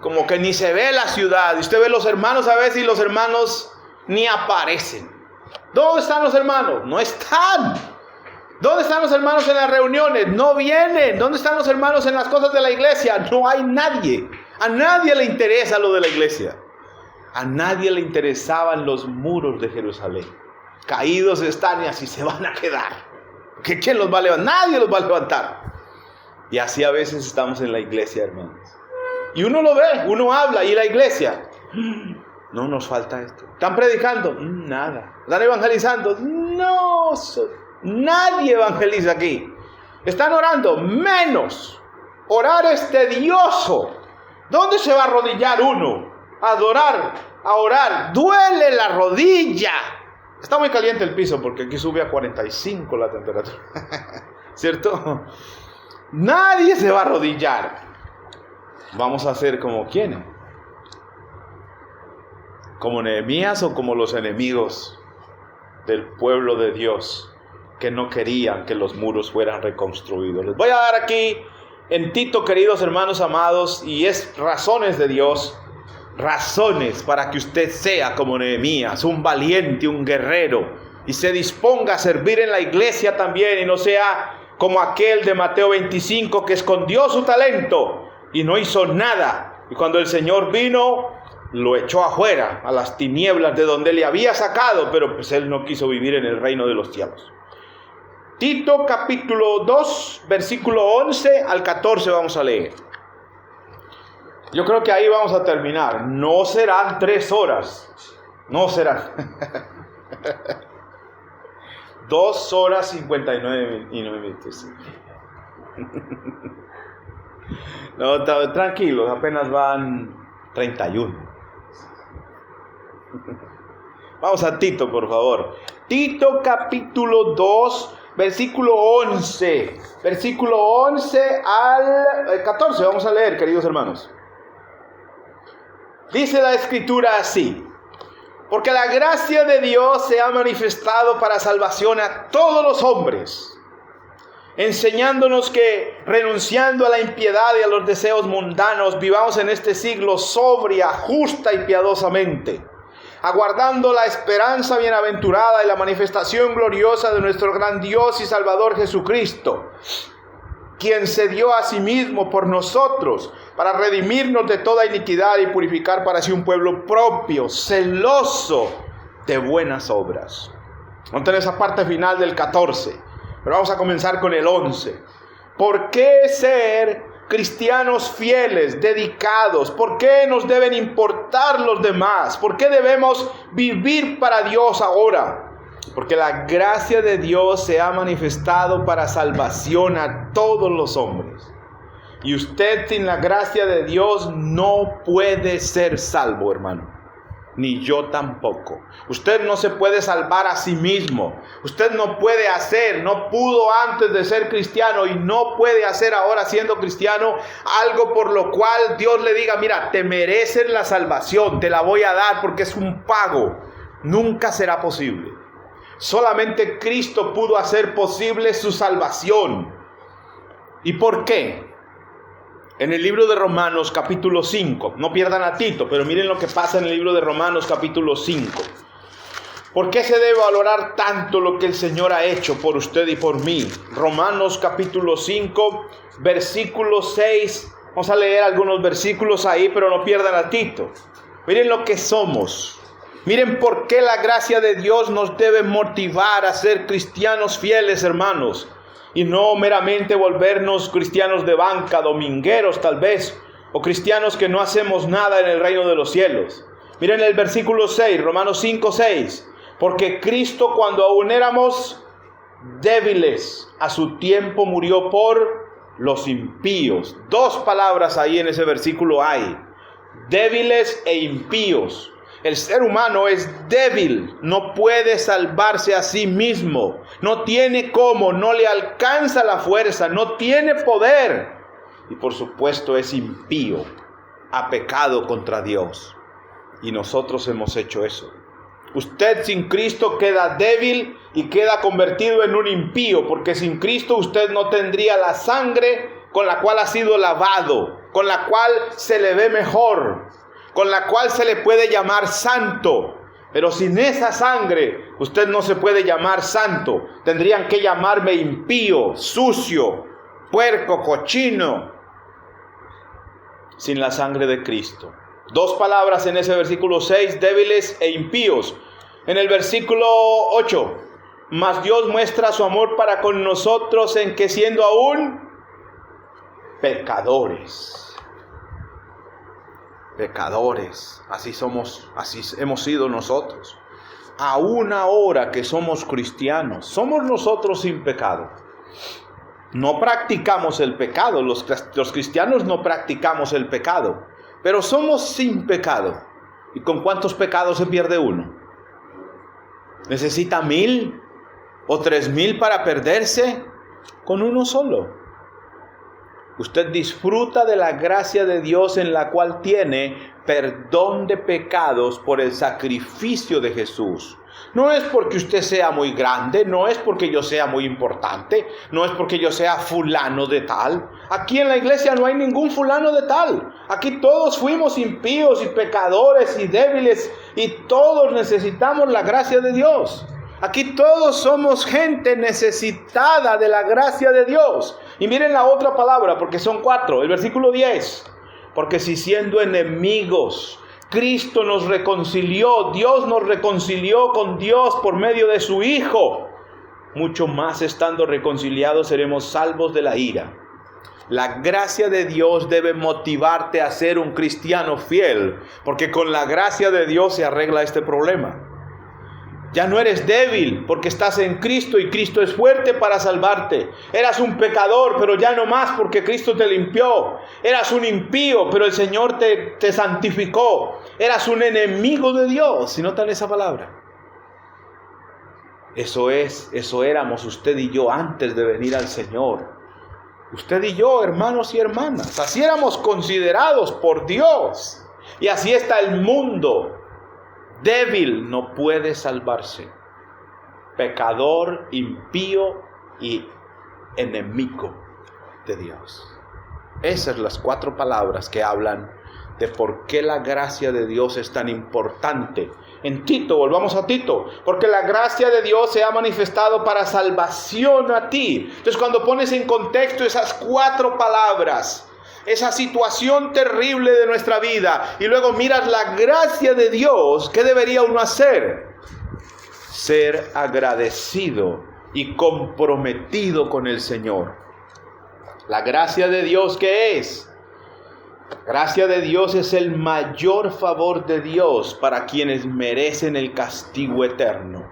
como que ni se ve la ciudad. Y usted ve los hermanos a veces y los hermanos ni aparecen. ¿Dónde están los hermanos? No están. ¿Dónde están los hermanos en las reuniones? No vienen. ¿Dónde están los hermanos en las cosas de la iglesia? No hay nadie. A nadie le interesa lo de la iglesia. A nadie le interesaban los muros de Jerusalén. Caídos están y así se van a quedar. ¿Quién los va a levantar? Nadie los va a levantar. Y así a veces estamos en la iglesia, hermanos. Y uno lo ve, uno habla, y la iglesia, no nos falta esto. ¿Están predicando? Nada. ¿Están evangelizando? No, nadie evangeliza aquí. ¿Están orando? Menos. Orar es tedioso. ¿Dónde se va a arrodillar uno? A adorar, a orar. Duele la rodilla. Está muy caliente el piso porque aquí sube a 45 la temperatura. ¿Cierto? Nadie se va a arrodillar. Vamos a hacer como ¿quiénes? ¿Como Nehemías o como los enemigos del pueblo de Dios que no querían que los muros fueran reconstruidos? Les voy a dar aquí en Tito, queridos hermanos amados, y es razones de Dios, razones para que usted sea como Nehemías, un valiente, un guerrero, y se disponga a servir en la iglesia también, y no sea como aquel de Mateo 25 que escondió su talento y no hizo nada. Y cuando el Señor vino, lo echó afuera, a las tinieblas de donde le había sacado, pero pues él no quiso vivir en el reino de los cielos. Tito capítulo 2, versículo 11 al 14 vamos a leer. Yo creo que ahí vamos a terminar. No serán 3 horas. No serán. 2 horas 59 minutos. No, tranquilos, apenas van 31. Vamos a Tito, por favor. Tito capítulo 2, versículo 11. Versículo 11 al 14. Vamos a leer, queridos hermanos. Dice la Escritura así: porque la gracia de Dios se ha manifestado para salvación a todos los hombres, enseñándonos que, renunciando a la impiedad y a los deseos mundanos, vivamos en este siglo sobria, justa y piadosamente, aguardando la esperanza bienaventurada y la manifestación gloriosa de nuestro gran Dios y Salvador Jesucristo, quien se dio a sí mismo por nosotros para redimirnos de toda iniquidad y purificar para sí un pueblo propio, celoso de buenas obras. Noten esa parte final del 14, pero vamos a comenzar con el 11. ¿Por qué ser cristianos fieles, dedicados? ¿Por qué nos deben importar los demás? ¿Por qué debemos vivir para Dios ahora? Porque la gracia de Dios se ha manifestado para salvación a todos los hombres. Y usted sin la gracia de Dios no puede ser salvo, hermano. Ni yo tampoco. Usted no se puede salvar a sí mismo. Usted no puede hacer, no pudo antes de ser cristiano y no puede hacer ahora siendo cristiano algo por lo cual Dios le diga: mira, te mereces la salvación, te la voy a dar porque es un pago. Nunca será posible. Solamente Cristo pudo hacer posible su salvación. ¿Y por qué? En el libro de Romanos capítulo 5, no pierdan a Tito, pero miren lo que pasa en el libro de Romanos capítulo 5. ¿Por qué se debe valorar tanto lo que el Señor ha hecho por usted y por mí? Romanos capítulo 5, versículo 6. Vamos a leer algunos versículos ahí, pero no pierdan a Tito. Miren lo que somos. Miren por qué la gracia de Dios nos debe motivar a ser cristianos fieles, hermanos. Y no meramente volvernos cristianos de banca, domingueros tal vez, o cristianos que no hacemos nada en el reino de los cielos. Miren el versículo 6, Romanos 5, 6. Porque Cristo, cuando aún éramos débiles, a su tiempo murió por los impíos. Dos palabras ahí en ese versículo hay: débiles e impíos. El ser humano es débil, no puede salvarse a sí mismo, no tiene cómo, no le alcanza la fuerza, no tiene poder. Y por supuesto es impío, ha pecado contra Dios. Y nosotros hemos hecho eso. Usted sin Cristo queda débil y queda convertido en un impío, porque sin Cristo usted no tendría la sangre con la cual ha sido lavado, con la cual se le ve mejor, con la cual se le puede llamar santo. Pero sin esa sangre usted no se puede llamar santo. Tendrían que llamarme impío, sucio, puerco, cochino, sin la sangre de Cristo. Dos palabras en ese versículo 6, débiles e impíos. En el versículo 8, mas Dios muestra su amor para con nosotros en que siendo aún pecadores, así somos, así hemos sido nosotros. Aún ahora que somos cristianos, somos nosotros sin pecado. No practicamos el pecado, los cristianos no practicamos el pecado, pero somos sin pecado. ¿Y con cuántos pecados se pierde uno? ¿Necesita 1000 o 3000 para perderse? Con uno solo. Usted disfruta de la gracia de Dios en la cual tiene perdón de pecados por el sacrificio de Jesús. No es porque usted sea muy grande, no es porque yo sea muy importante, no es porque yo sea fulano de tal. Aquí en la iglesia no hay ningún fulano de tal. Aquí todos fuimos impíos y pecadores y débiles y todos necesitamos la gracia de Dios. Aquí todos somos gente necesitada de la gracia de Dios. Y miren la otra palabra, porque son 4. El versículo 10. Porque si siendo enemigos, Cristo nos reconcilió, Dios nos reconcilió con Dios por medio de su Hijo, mucho más estando reconciliados seremos salvos de la ira. La gracia de Dios debe motivarte a ser un cristiano fiel, porque con la gracia de Dios se arregla este problema. Ya no eres débil porque estás en Cristo y Cristo es fuerte para salvarte. Eras un pecador, pero ya no más porque Cristo te limpió. Eras un impío, pero el Señor te santificó. Eras un enemigo de Dios. ¿Si notan esa palabra? Eso éramos usted y yo antes de venir al Señor. Usted y yo, hermanos y hermanas. Así éramos considerados por Dios. Y así está el mundo. Débil, no puede salvarse. Pecador, impío y enemigo de Dios. Esas son las 4 palabras que hablan de por qué la gracia de Dios es tan importante. En Tito, volvamos a Tito, porque la gracia de Dios se ha manifestado para salvación a ti. Entonces, cuando pones en contexto esas 4 palabras, esa situación terrible de nuestra vida, y luego miras la gracia de Dios, ¿qué debería uno hacer? Ser agradecido y comprometido con el Señor. La gracia de Dios, ¿qué es? La gracia de Dios es el mayor favor de Dios para quienes merecen el castigo eterno.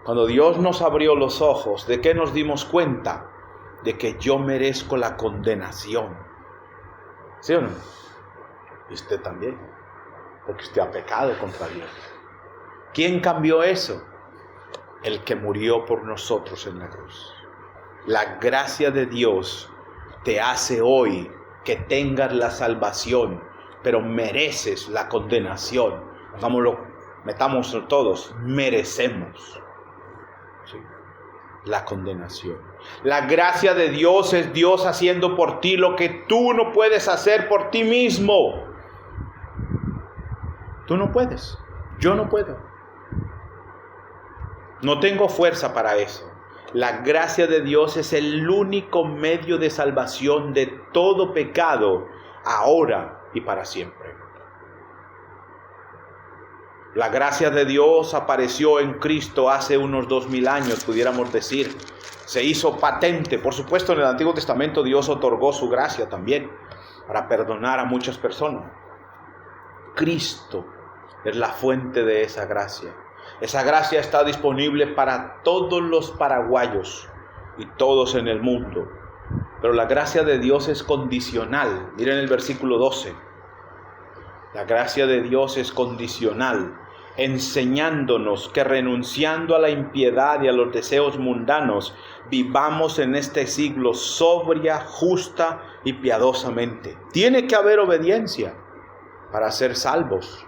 Cuando Dios nos abrió los ojos, ¿de qué nos dimos cuenta? De que yo merezco la condenación. ¿Sí o no? Y usted también, porque usted ha pecado contra Dios. ¿Quién cambió eso? El que murió por nosotros en la cruz. La gracia de Dios te hace hoy que tengas la salvación, pero mereces la condenación. Hagámoslo, metamos todos, merecemos, ¿sí?, la condenación. La gracia de Dios es Dios haciendo por ti lo que tú no puedes hacer por ti mismo. Tú no puedes, yo no puedo. No tengo fuerza para eso. La gracia de Dios es el único medio de salvación de todo pecado, ahora y para siempre. La gracia de Dios apareció en Cristo hace unos 2000 años, pudiéramos decir. Se hizo patente. Por supuesto, en el Antiguo Testamento Dios otorgó su gracia también para perdonar a muchas personas. Cristo es la fuente de esa gracia. Esa gracia está disponible para todos los paraguayos y todos en el mundo. Pero la gracia de Dios es condicional. Miren el versículo 12. La gracia de Dios es condicional, enseñándonos que renunciando a la impiedad y a los deseos mundanos, vivamos en este siglo sobria, justa y piadosamente. Tiene que haber obediencia para ser salvos.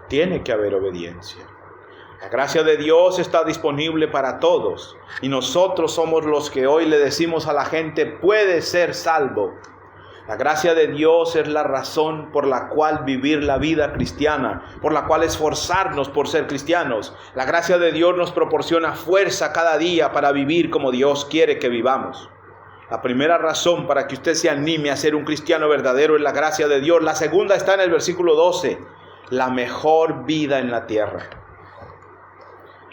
Tiene que haber obediencia. La gracia de Dios está disponible para todos. Y nosotros somos los que hoy le decimos a la gente, puede ser salvo. La gracia de Dios es la razón por la cual vivir la vida cristiana, por la cual esforzarnos por ser cristianos. La gracia de Dios nos proporciona fuerza cada día para vivir como Dios quiere que vivamos. La primera razón para que usted se anime a ser un cristiano verdadero es la gracia de Dios. La segunda está en el versículo 12. La mejor vida en la tierra.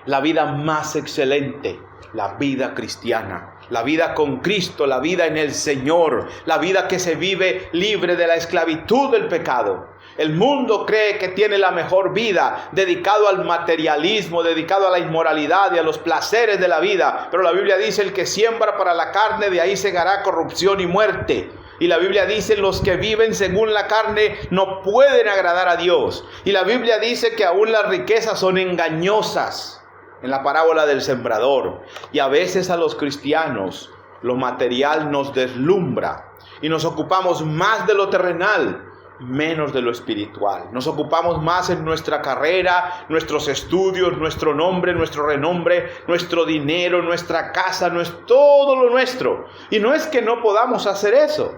La vida más excelente, la vida cristiana. La vida con Cristo, la vida en el Señor. La vida que se vive libre de la esclavitud del pecado. El mundo cree que tiene la mejor vida, dedicado al materialismo, dedicado a la inmoralidad y a los placeres de la vida. Pero la Biblia dice, el que siembra para la carne, de ahí segará corrupción y muerte. Y la Biblia dice, los que viven según la carne no pueden agradar a Dios. Y la Biblia dice que aún las riquezas son engañosas, en la parábola del sembrador. Y a veces a los cristianos lo material nos deslumbra y nos ocupamos más de lo terrenal, menos de lo espiritual. Nos ocupamos más en nuestra carrera, nuestros estudios, nuestro nombre, nuestro renombre, nuestro dinero, nuestra casa, todo lo nuestro. Y no es que no podamos hacer eso.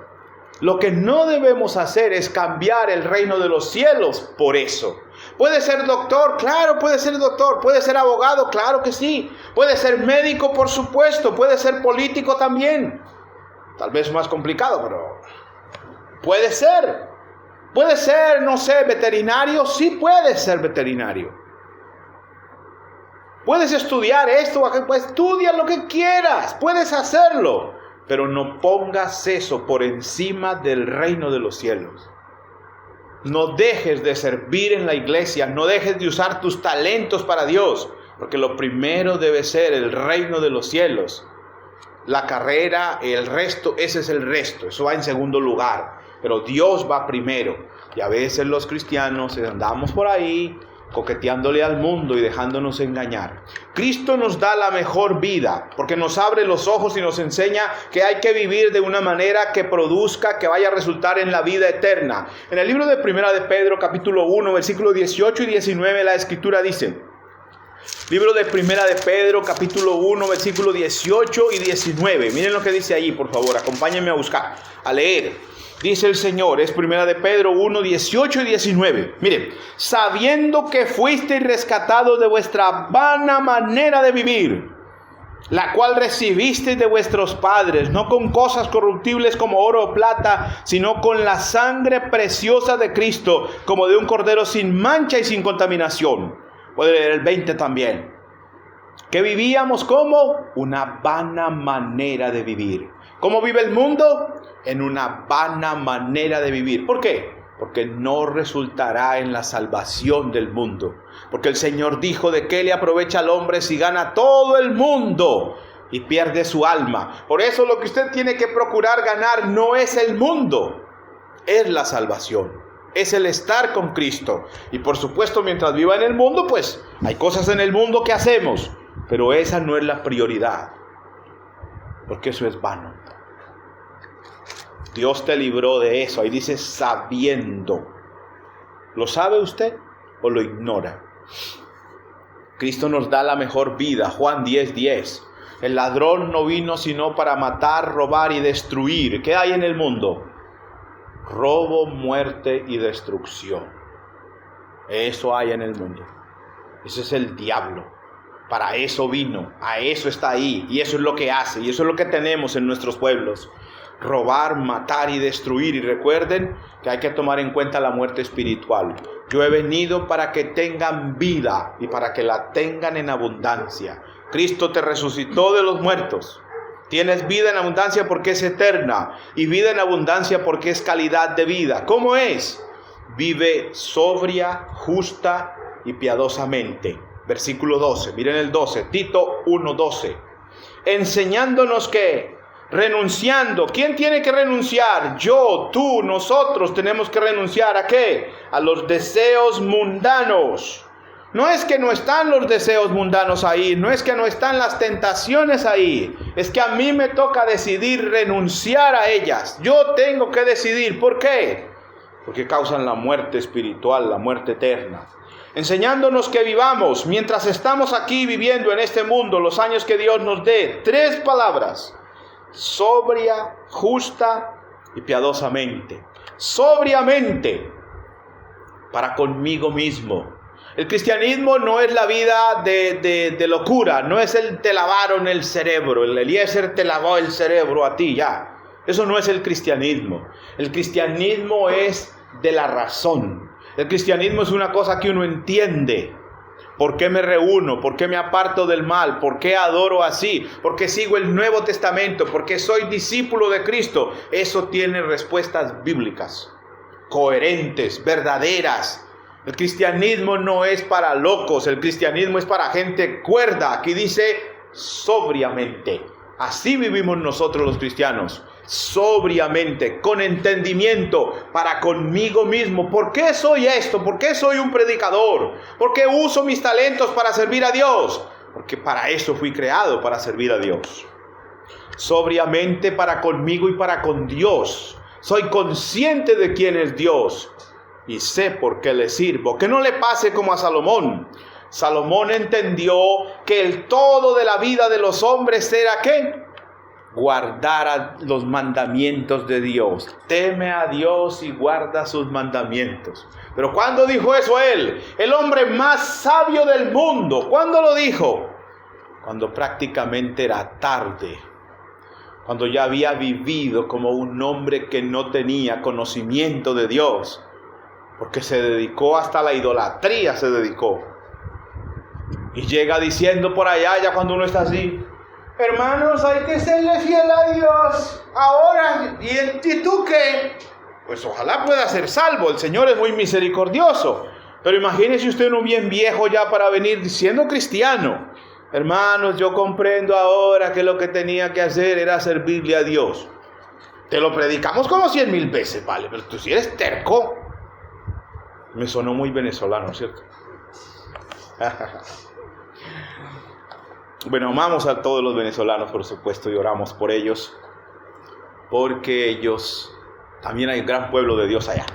Lo que no debemos hacer es cambiar el reino de los cielos por eso. ¿Puede ser doctor? Claro, puede ser doctor. ¿Puede ser abogado? Claro que sí. ¿Puede ser médico? Por supuesto. ¿Puede ser político también? Tal vez más complicado, pero puede ser. ¿Puede ser, no sé, veterinario? Sí puede ser veterinario. Puedes estudiar esto, pues estudia lo que quieras. Puedes hacerlo. Pero no pongas eso por encima del reino de los cielos. No dejes de servir en la iglesia. No dejes de usar tus talentos para Dios. Porque lo primero debe ser el reino de los cielos. La carrera, el resto, ese es el resto. Eso va en segundo lugar. Pero Dios va primero. Y a veces los cristianos andamos por ahí coqueteándole al mundo y dejándonos engañar. Cristo nos da la mejor vida porque nos abre los ojos y nos enseña que hay que vivir de una manera que produzca, que vaya a resultar en la vida eterna. En el libro de Primera de Pedro, capítulo 1, versículos 18 y 19, la Escritura dice, libro de Primera de Pedro, capítulo 1, versículos 18 y 19. Miren lo que dice allí, por favor, acompáñenme a buscar, a leer. Dice el Señor, es Primera de Pedro 1, 18 y 19. Miren, sabiendo que fuisteis rescatados de vuestra vana manera de vivir, la cual recibisteis de vuestros padres, no con cosas corruptibles como oro o plata, sino con la sangre preciosa de Cristo, como de un cordero sin mancha y sin contaminación. Puede leer el 20 también. Que vivíamos como una vana manera de vivir. ¿Cómo vive el mundo? En una vana manera de vivir. ¿Por qué? Porque no resultará en la salvación del mundo. Porque el Señor dijo, ¿de qué le aprovecha al hombre si gana todo el mundo y pierde su alma? Por eso lo que usted tiene que procurar ganar no es el mundo, es la salvación, es el estar con Cristo. Y por supuesto, mientras viva en el mundo, pues hay cosas en el mundo que hacemos, pero esa no es la prioridad, porque eso es vano. Dios te libró de eso. Ahí dice sabiendo. ¿Lo sabe usted o lo ignora? Cristo nos da la mejor vida. Juan 10:10. El ladrón no vino sino para matar, robar y destruir. ¿Qué hay en el mundo? Robo, muerte y destrucción. Eso hay en el mundo. Ese es el diablo. Para eso vino. A eso está ahí. Y eso es lo que hace. Y eso es lo que tenemos en nuestros pueblos. Robar, matar y destruir. Y recuerden que hay que tomar en cuenta la muerte espiritual. Yo he venido para que tengan vida y para que la tengan en abundancia. Cristo te resucitó de los muertos. Tienes vida en abundancia porque es eterna y vida en abundancia porque es calidad de vida. ¿Cómo es? Vive sobria, justa y piadosamente. Versículo 12, miren el 12, Tito 1:12. Enseñándonos que renunciando. ¿Quién tiene que renunciar? Yo, tú, nosotros tenemos que renunciar. ¿A qué? A los deseos mundanos. No es que no están los deseos mundanos ahí, no es que no están las tentaciones ahí, es que a mí me toca decidir renunciar a ellas. Yo tengo que decidir. ¿Por qué? Porque causan la muerte espiritual, la muerte eterna. Enseñándonos que vivamos mientras estamos aquí viviendo en este mundo, los años que Dios nos dé. 3 palabras. Sobria, justa y piadosamente. Sobriamente, para conmigo mismo. El cristianismo no es la vida de locura, no es el te lavaron el cerebro, el Eliezer te lavó el cerebro a ti ya. Eso no es el cristianismo. El cristianismo es de la razón. El cristianismo es una cosa que uno entiende. ¿Por qué me reúno? ¿Por qué me aparto del mal? ¿Por qué adoro así? ¿Por qué sigo el Nuevo Testamento? ¿Por qué soy discípulo de Cristo? Eso tiene respuestas bíblicas, coherentes, verdaderas. El cristianismo no es para locos, el cristianismo es para gente cuerda. Aquí dice sobriamente. Así vivimos nosotros los cristianos. Sobriamente, con entendimiento, para conmigo mismo. ¿Por qué soy esto? ¿Por qué soy un predicador? ¿Por qué uso mis talentos para servir a Dios? Porque para eso fui creado, para servir a Dios. Sobriamente para conmigo y para con Dios. Soy consciente de quién es Dios y sé por qué le sirvo. Que no le pase como a Salomón. Salomón entendió que el todo de la vida de los hombres era ¿qué? Guardar los mandamientos de Dios. Teme a Dios y guarda sus mandamientos. Pero ¿cuándo dijo eso él? El hombre más sabio del mundo. ¿Cuándo lo dijo? Cuando prácticamente era tarde. Cuando ya había vivido como un hombre que no tenía conocimiento de Dios. Porque se dedicó hasta la idolatría, se dedicó. Y llega diciendo por allá, ya cuando uno está así: hermanos, hay que serle fiel a Dios ahora. ¿Y tú qué? Pues ojalá pueda ser salvo. El Señor es muy misericordioso. Pero imagínese usted uno bien viejo ya para venir siendo cristiano. Hermanos, yo comprendo ahora que lo que tenía que hacer era servirle a Dios. Te lo predicamos como 100,000 veces, vale. Pero tú si eres terco. Me sonó muy venezolano, ¿cierto? Bueno, amamos a todos los venezolanos, por supuesto, y oramos por ellos, porque ellos, también hay un gran pueblo de Dios allá.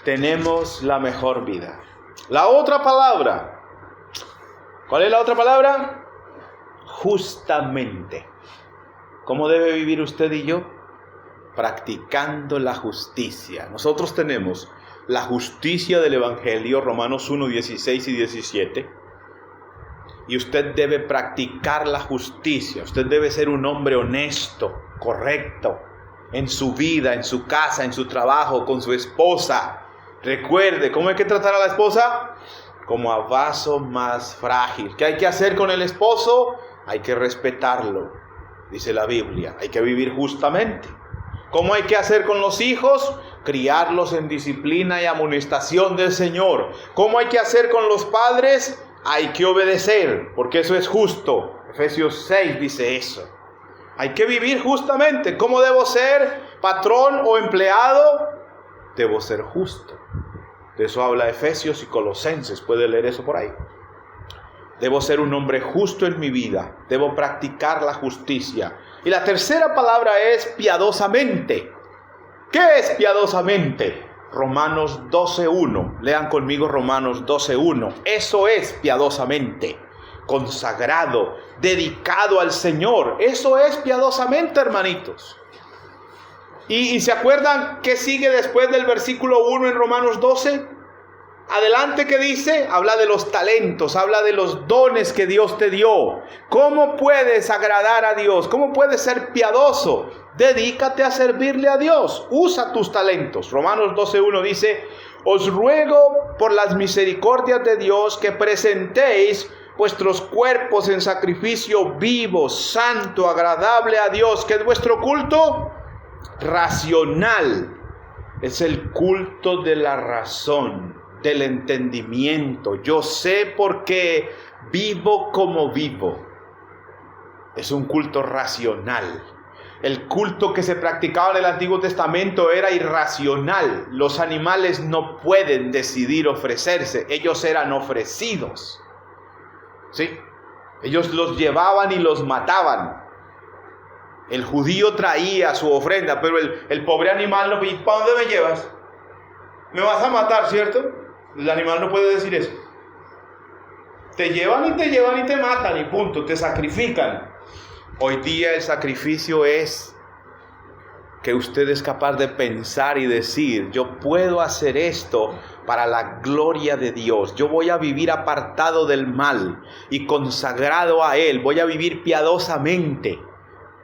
Tenemos la mejor vida. La otra palabra, ¿cuál es la otra palabra? Justamente. ¿Cómo debe vivir usted y yo? Practicando la justicia. Nosotros tenemos la justicia del Evangelio, Romanos 1, 16 y 17. Y usted debe practicar la justicia. Usted debe ser un hombre honesto, correcto, en su vida, en su casa, en su trabajo, con su esposa. Recuerde, ¿cómo hay que tratar a la esposa? Como a vaso más frágil. ¿Qué hay que hacer con el esposo? Hay que respetarlo, dice la Biblia. Hay que vivir justamente. ¿Cómo hay que hacer con los hijos? Criarlos en disciplina y amonestación del Señor. ¿Cómo hay que hacer con los padres? Hay que obedecer, porque eso es justo. Efesios 6 dice eso. Hay que vivir justamente. ¿Cómo debo ser? ¿Patrón o empleado? Debo ser justo. De eso habla Efesios y Colosenses. Puede leer eso por ahí. Debo ser un hombre justo en mi vida. Debo practicar la justicia. Y la tercera palabra es piadosamente. ¿Qué es piadosamente? Romanos 12:1. Lean conmigo Romanos 12:1. Eso es piadosamente. Consagrado, dedicado al Señor. Eso es piadosamente, hermanitos. ¿Y se acuerdan qué sigue después del versículo 1 en Romanos 12? Adelante, ¿qué dice? Habla de los talentos, habla de los dones que Dios te dio. ¿Cómo puedes agradar a Dios? ¿Cómo puedes ser piadoso? Dedícate a servirle a Dios. Usa tus talentos. Romanos 12:1 dice: os ruego por las misericordias de Dios que presentéis vuestros cuerpos en sacrificio vivo, santo, agradable a Dios. ¿Qué es vuestro culto? Racional. Es el culto de la razón, del entendimiento. Yo sé por qué vivo como vivo. Es un culto racional. El culto que se practicaba en el Antiguo Testamento era irracional. Los animales no pueden decidir ofrecerse. Ellos eran ofrecidos. ¿Sí? Ellos los llevaban y los mataban. El judío traía su ofrenda, pero el pobre animal no pedía: ¿para dónde me llevas? Me vas a matar, ¿cierto? El animal no puede decir eso. Te llevan y te matan y punto, te sacrifican. Hoy día el sacrificio es que usted es capaz de pensar y decir: yo puedo hacer esto para la gloria de Dios. Yo voy a vivir apartado del mal y consagrado a Él. Voy a vivir piadosamente.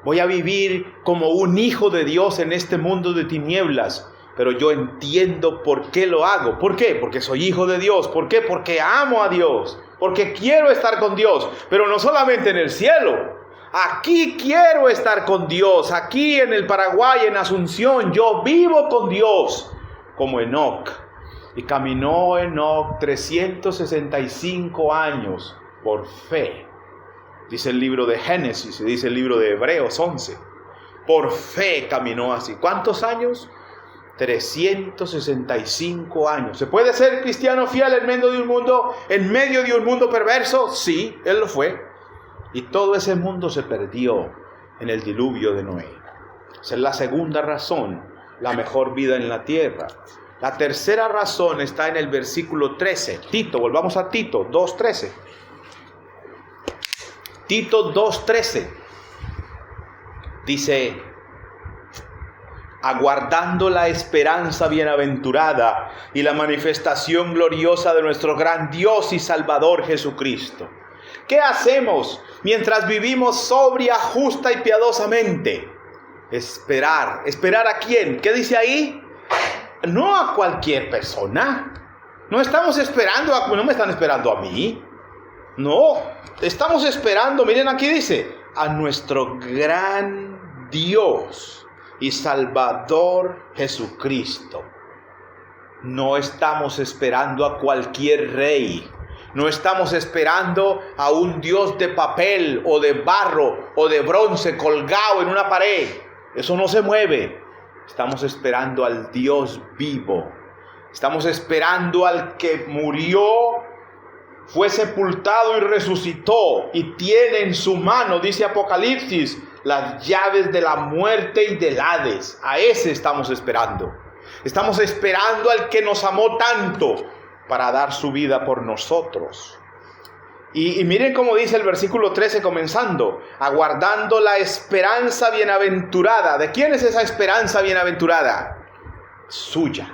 Voy a vivir como un hijo de Dios en este mundo de tinieblas. Pero yo entiendo por qué lo hago. ¿Por qué? Porque soy hijo de Dios. ¿Por qué? Porque amo a Dios. Porque quiero estar con Dios. Pero no solamente en el cielo. Aquí quiero estar con Dios. Aquí en el Paraguay, en Asunción, yo vivo con Dios. Como Enoc. Y caminó Enoc 365 años por fe. Dice el libro de Génesis y dice el libro de Hebreos 11. Por fe caminó así. ¿Cuántos años? 365 años. ¿Se puede ser cristiano fiel en medio de un mundo perverso? Sí, él lo fue. Y todo ese mundo se perdió en el diluvio de Noé. Esa es la segunda razón, la mejor vida en la tierra. La tercera razón está en el versículo 13. Tito, volvamos a Tito 2:13. Tito 2:13 dice: aguardando la esperanza bienaventurada y la manifestación gloriosa de nuestro gran Dios y Salvador Jesucristo. ¿Qué hacemos mientras vivimos sobria, justa y piadosamente? Esperar. ¿Esperar a quién? ¿Qué dice ahí? No a cualquier persona. No estamos esperando, no me están esperando a mí. No, estamos esperando, miren aquí dice, a nuestro gran Dios y Salvador Jesucristo. No estamos esperando a cualquier rey. No estamos esperando a un Dios de papel o de barro o de bronce colgado en una pared. Eso no se mueve. Estamos esperando al Dios vivo. Estamos esperando al que murió fue sepultado y resucitó y tiene en su mano, dice Apocalipsis, las llaves de la muerte y del Hades. A ese estamos esperando. Estamos esperando al que nos amó tanto para dar su vida por nosotros. Y miren cómo dice el versículo 13 comenzando, aguardando la esperanza bienaventurada. ¿De quién es esa esperanza bienaventurada? Suya.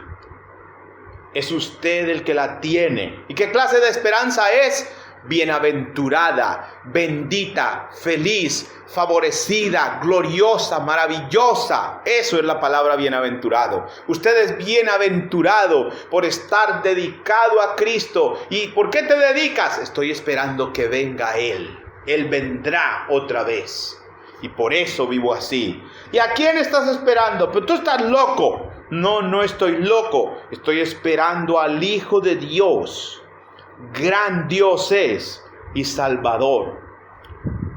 Es usted el que la tiene. ¿Y qué clase de esperanza es? Bienaventurada, bendita, feliz, favorecida, gloriosa, maravillosa. Eso es la palabra bienaventurado. Usted es bienaventurado por estar dedicado a Cristo. ¿Y por qué te dedicas? Estoy esperando que venga Él. Él vendrá otra vez. Y por eso vivo así. ¿Y a quién estás esperando? Pero tú estás loco. No, no estoy loco. Estoy esperando al Hijo de Dios. Gran Dios es y Salvador.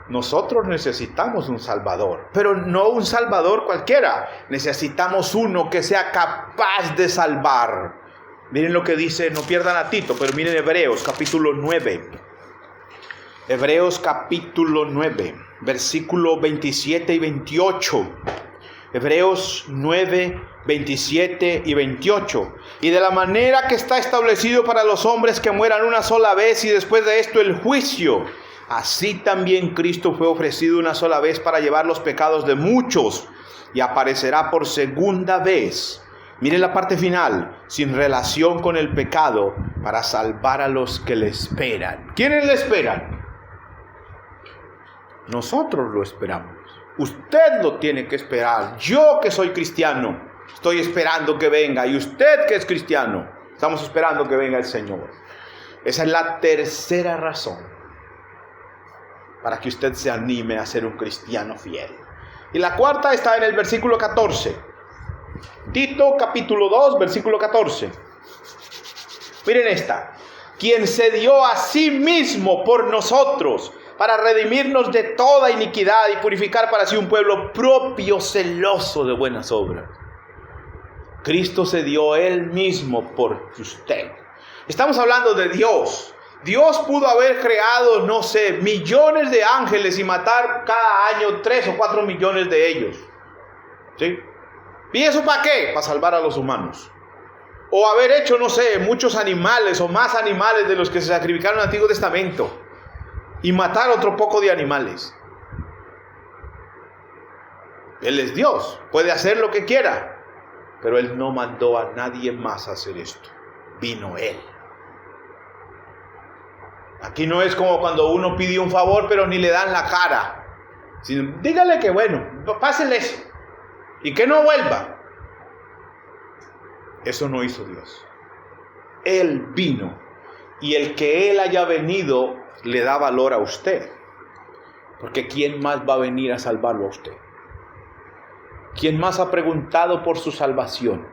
Nosotros necesitamos un Salvador, pero no un Salvador cualquiera. Necesitamos uno que sea capaz de salvar. Miren lo que dice, no pierdan a Tito, pero miren Hebreos capítulo 9. Hebreos capítulo 9, versículo 27 y 28. Hebreos 9, 27 y 28. Y de la manera que está establecido para los hombres que mueran una sola vez y después de esto el juicio, así también Cristo fue ofrecido una sola vez para llevar los pecados de muchos y aparecerá por segunda vez. Miren la parte final, sin relación con el pecado, para salvar a los que le esperan. ¿Quiénes le esperan? Nosotros lo esperamos. Usted lo tiene que esperar. Yo que soy cristiano, estoy esperando que venga. Y usted que es cristiano, estamos esperando que venga el Señor. Esa es la tercera razón para que usted se anime a ser un cristiano fiel. Y la cuarta está en el versículo 14. Tito capítulo 2, versículo 14. Miren esta. Quien se dio a sí mismo por nosotros, para redimirnos de toda iniquidad y purificar para sí un pueblo propio, celoso de buenas obras. Cristo se dio Él mismo por usted. Estamos hablando de Dios. Dios pudo haber creado, no sé, millones de ángeles y matar cada año 3 o 4 millones de ellos. ¿Sí? ¿Y eso para qué? Para salvar a los humanos. O haber hecho, no sé, muchos animales o más animales de los que se sacrificaron en el Antiguo Testamento. Y matar otro poco de animales. Él es Dios, puede hacer lo que quiera, pero Él no mandó a nadie más a hacer esto. Vino Él. Aquí no es como cuando uno pide un favor, pero ni le dan la cara. Sino, dígale que bueno, pásenle eso. Y que no vuelva. Eso no hizo Dios. Él vino. Y el que Él haya venido le da valor a usted. Porque ¿quién más va a venir a salvarlo a usted? ¿Quién más ha preguntado por su salvación?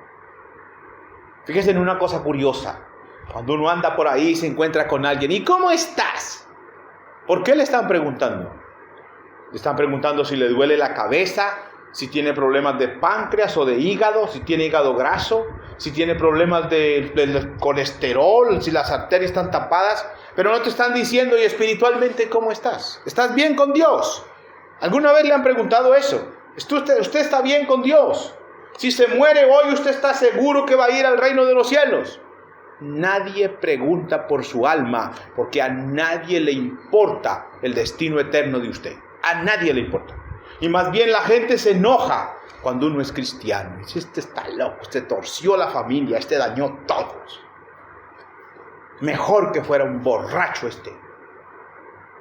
Fíjense en una cosa curiosa. Cuando uno anda por ahí y se encuentra con alguien, ¿y cómo estás? ¿Por qué le están preguntando? Le están preguntando si le duele la cabeza, si tiene problemas de páncreas o de hígado, si tiene hígado graso, si tiene problemas de colesterol, si las arterias están tapadas. Pero no te están diciendo, ¿y espiritualmente cómo estás? ¿Estás bien con Dios? ¿Alguna vez le han preguntado eso? ¿Usted está bien con Dios? Si se muere hoy, ¿usted está seguro que va a ir al reino de los cielos? Nadie pregunta por su alma, porque a nadie le importa el destino eterno de usted. A nadie le importa. Y más bien la gente se enoja cuando uno es cristiano. Dice, este está loco, este torció la familia, este dañó a todos. Mejor que fuera un borracho este.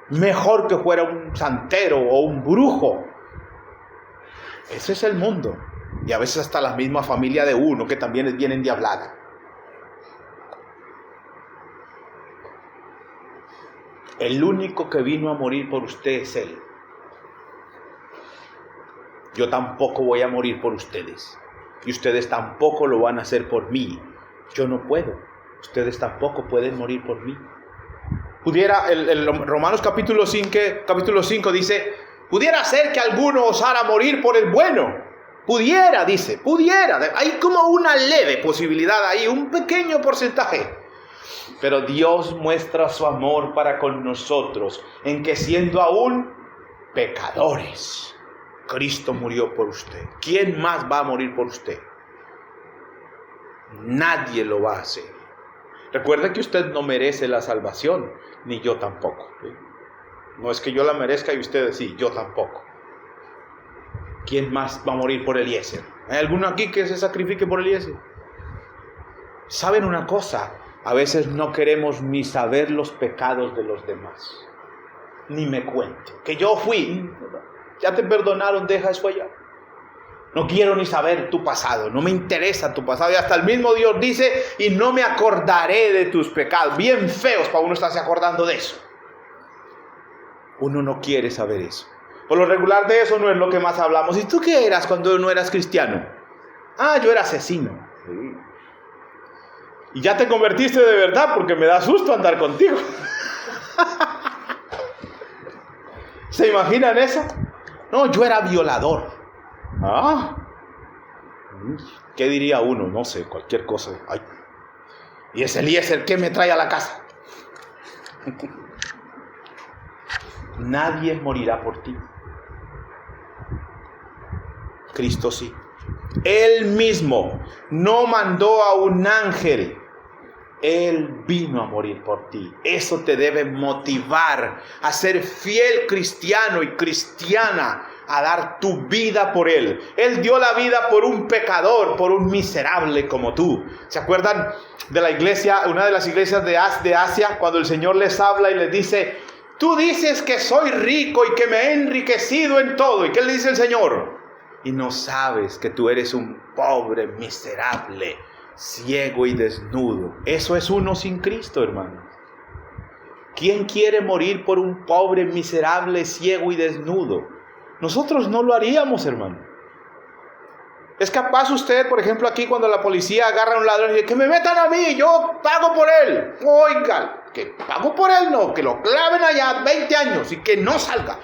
Mejor que fuera un santero o un brujo. Ese es el mundo. Y a veces hasta la misma familia de uno que también es bien endiablada. El único que vino a morir por usted es Él. Yo tampoco voy a morir por ustedes. Y ustedes tampoco lo van a hacer por mí. Yo no puedo. Ustedes tampoco pueden morir por mí. Pudiera, el Romanos capítulo 5 dice, pudiera ser que alguno osara morir por el bueno. Pudiera. Hay como una leve posibilidad ahí, un pequeño porcentaje. Pero Dios muestra su amor para con nosotros en que siendo aún pecadores, Cristo murió por usted. ¿Quién más va a morir por usted? Nadie lo va a hacer. Recuerde que usted no merece la salvación, ni yo tampoco. No es que yo la merezca y ustedes sí, yo tampoco. ¿Quién más va a morir por Eliezer? ¿Hay alguno aquí que se sacrifique por Eliezer? ¿Saben una cosa? A veces no queremos ni saber los pecados de los demás. Ni me cuente. Que yo fui. Ya te perdonaron, deja eso allá. No quiero ni saber tu pasado. No me interesa tu pasado. Y hasta el mismo Dios dice, y no me acordaré de tus pecados. Bien feos para uno estarse acordando de eso. Uno no quiere saber eso. Por lo regular de eso no es lo que más hablamos. ¿Y tú qué eras cuando no eras cristiano? Yo era asesino. Y ya te convertiste de verdad porque me da susto andar contigo. ¿Se imaginan eso? No, yo era violador. ¿Qué diría uno? No sé, cualquier cosa. Ay. Y ese Eliezer, ¿qué me trae a la casa? Nadie morirá por ti. Cristo sí. Él mismo no mandó a un ángel. Él vino a morir por ti. Eso te debe motivar a ser fiel cristiano y cristiana, a dar tu vida por Él. Él dio la vida por un pecador, por un miserable como tú. ¿Se acuerdan de la iglesia, una de las iglesias de Asia, cuando el Señor les habla y les dice, tú dices que soy rico y que me he enriquecido en todo? ¿Y qué le dice el Señor? Y no sabes que tú eres un pobre, miserable, ciego y desnudo. Eso es uno sin Cristo, hermano. ¿Quién quiere morir por un pobre, miserable, ciego y desnudo? Nosotros no lo haríamos, hermano. ¿Es capaz usted, por ejemplo, aquí cuando la policía agarra a un ladrón y dice, que me metan a mí, yo pago por él? Oiga, que pago por él no, que lo claven allá 20 años y que no salga.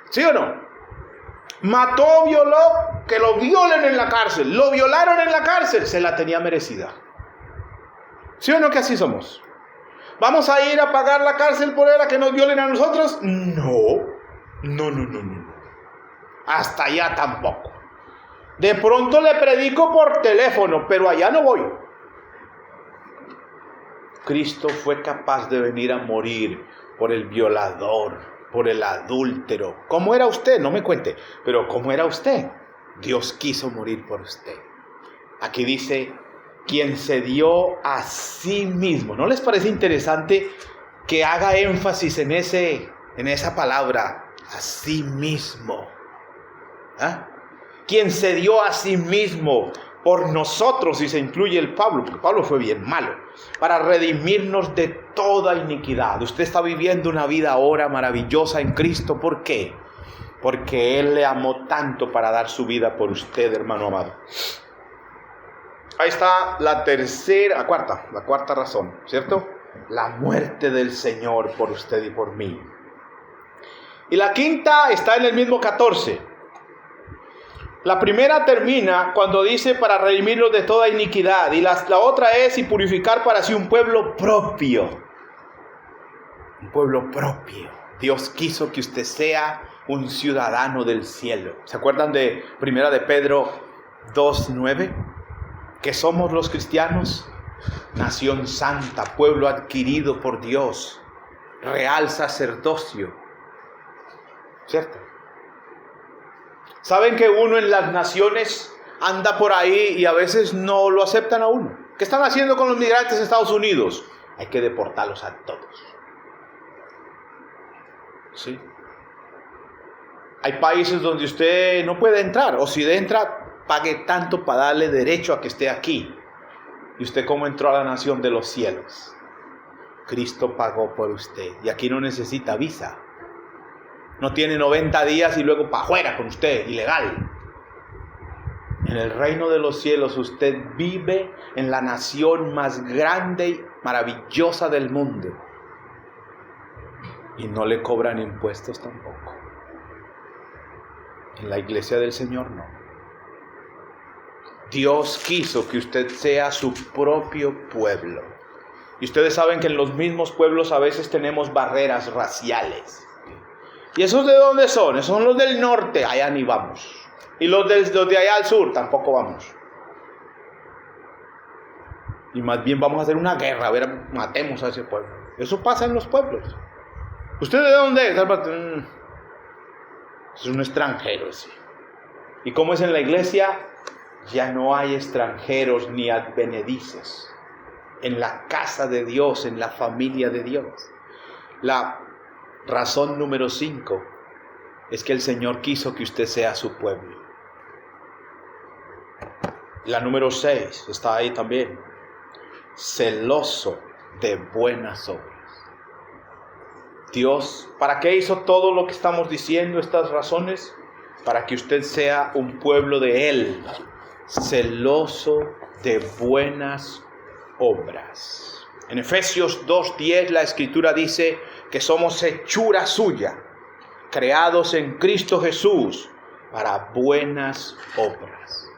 ¿Sí o no? Mató, violó, que lo violen en la cárcel. Lo violaron en la cárcel, se la tenía merecida. ¿Sí o no que así somos? ¿Vamos a ir a pagar la cárcel por él a que nos violen a nosotros? No. Hasta allá tampoco. De pronto le predico por teléfono, pero allá no voy. Cristo fue capaz de venir a morir por el violador, por el adúltero. ¿Cómo era usted? No me cuente. Pero ¿cómo era usted? Dios quiso morir por usted. Aquí dice, quien se dio a sí mismo. ¿No les parece interesante que haga énfasis en esa palabra? A sí mismo. Quien se dio a sí mismo por nosotros, y se incluye el Pablo, porque Pablo fue bien malo, para redimirnos de toda iniquidad. Usted está viviendo una vida ahora maravillosa en Cristo. ¿Por qué? Porque Él le amó tanto para dar su vida por usted, hermano amado. Ahí está la cuarta razón, ¿cierto? La muerte del Señor por usted y por mí. Y la quinta está en el mismo 14. La primera termina cuando dice para redimirnos de toda iniquidad. Y la otra es y purificar para sí un pueblo propio. Un pueblo propio. Dios quiso que usted sea un ciudadano del cielo. ¿Se acuerdan de Primera de Pedro 2:9? Que somos los cristianos, nación santa, pueblo adquirido por Dios, real sacerdocio. ¿Cierto? ¿Saben que uno en las naciones anda por ahí y a veces no lo aceptan a uno? ¿Qué están haciendo con los migrantes de Estados Unidos? Hay que deportarlos a todos. ¿Sí? Hay países donde usted no puede entrar, o si entra, pague tanto para darle derecho a que esté aquí. ¿Y usted cómo entró a la nación de los cielos? Cristo pagó por usted y aquí no necesita visa. No tiene 90 días y luego para afuera con usted, ilegal. En el reino de los cielos usted vive en la nación más grande y maravillosa del mundo. Y no le cobran impuestos tampoco. En la iglesia del Señor no. Dios quiso que usted sea su propio pueblo. Y ustedes saben que en los mismos pueblos a veces tenemos barreras raciales. ¿Y esos de dónde son? Esos son los del norte, allá ni vamos. Y los de allá al sur, tampoco vamos. Y más bien vamos a hacer una guerra, a ver, matemos a ese pueblo. Eso pasa en los pueblos. ¿Usted de dónde es? Es un extranjero, sí. ¿Y cómo es en la iglesia? Ya no hay extranjeros ni advenedices. En la casa de Dios, en la familia de Dios. La razón número 5 es que el Señor quiso que usted sea su pueblo. La número 6 está ahí también. Celoso de buenas obras. Dios, ¿para qué hizo todo lo que estamos diciendo, estas razones? Para que usted sea un pueblo de Él, celoso de buenas obras. En Efesios 2:10 la Escritura dice que somos hechura suya, creados en Cristo Jesús para buenas obras.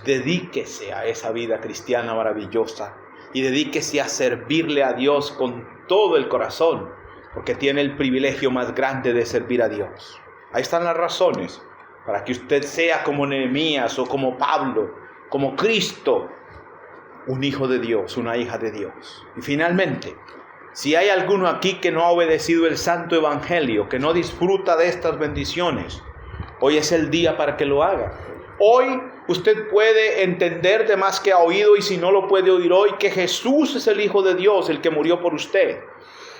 Dedíquese a esa vida cristiana maravillosa y dedíquese a servirle a Dios con todo el corazón, porque tiene el privilegio más grande de servir a Dios. Ahí están las razones para que usted sea como Nehemías o como Pablo, como Cristo, un hijo de Dios, una hija de Dios. Y finalmente, si hay alguno aquí que no ha obedecido el santo evangelio, que no disfruta de estas bendiciones, hoy es el día para que lo haga. Hoy usted puede entender de más que ha oído, y si no lo puede oír hoy, que Jesús es el Hijo de Dios, el que murió por usted.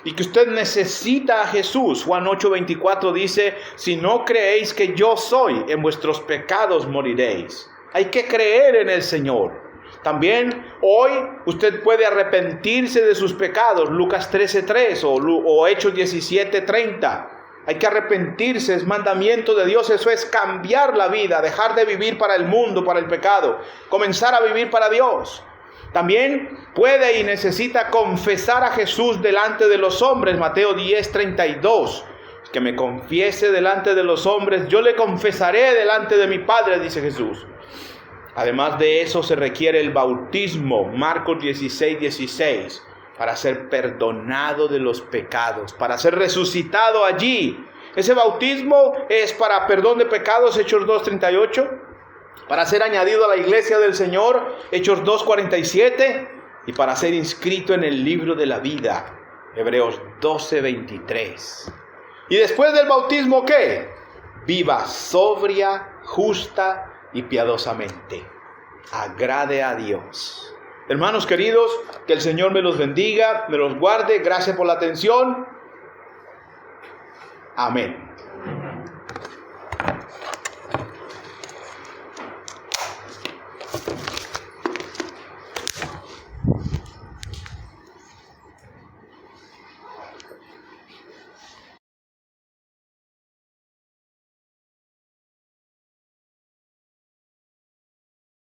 Y que usted necesita a Jesús. Juan 8:24 dice, si no creéis que yo soy, en vuestros pecados moriréis. Hay que creer en el Señor. También hoy usted puede arrepentirse de sus pecados. Lucas 13:3 o Hechos 17:30. Hay que arrepentirse, es mandamiento de Dios. Eso es cambiar la vida, dejar de vivir para el mundo, para el pecado, comenzar a vivir para Dios. También puede y necesita confesar a Jesús delante de los hombres. Mateo 10:32. Que me confiese delante de los hombres, yo le confesaré delante de mi Padre, dice Jesús. Además de eso se requiere el bautismo. Marcos 16:16. Para ser perdonado de los pecados, para ser resucitado allí. Ese bautismo es para perdón de pecados, Hechos 2:38, para ser añadido a la iglesia del Señor, Hechos 2:47, y para ser inscrito en el libro de la vida, Hebreos 12:23. Y después del bautismo, ¿qué? Viva sobria, justa y piadosamente. Agrade a Dios. Hermanos queridos, que el Señor me los bendiga, me los guarde. Gracias por la atención. Amén.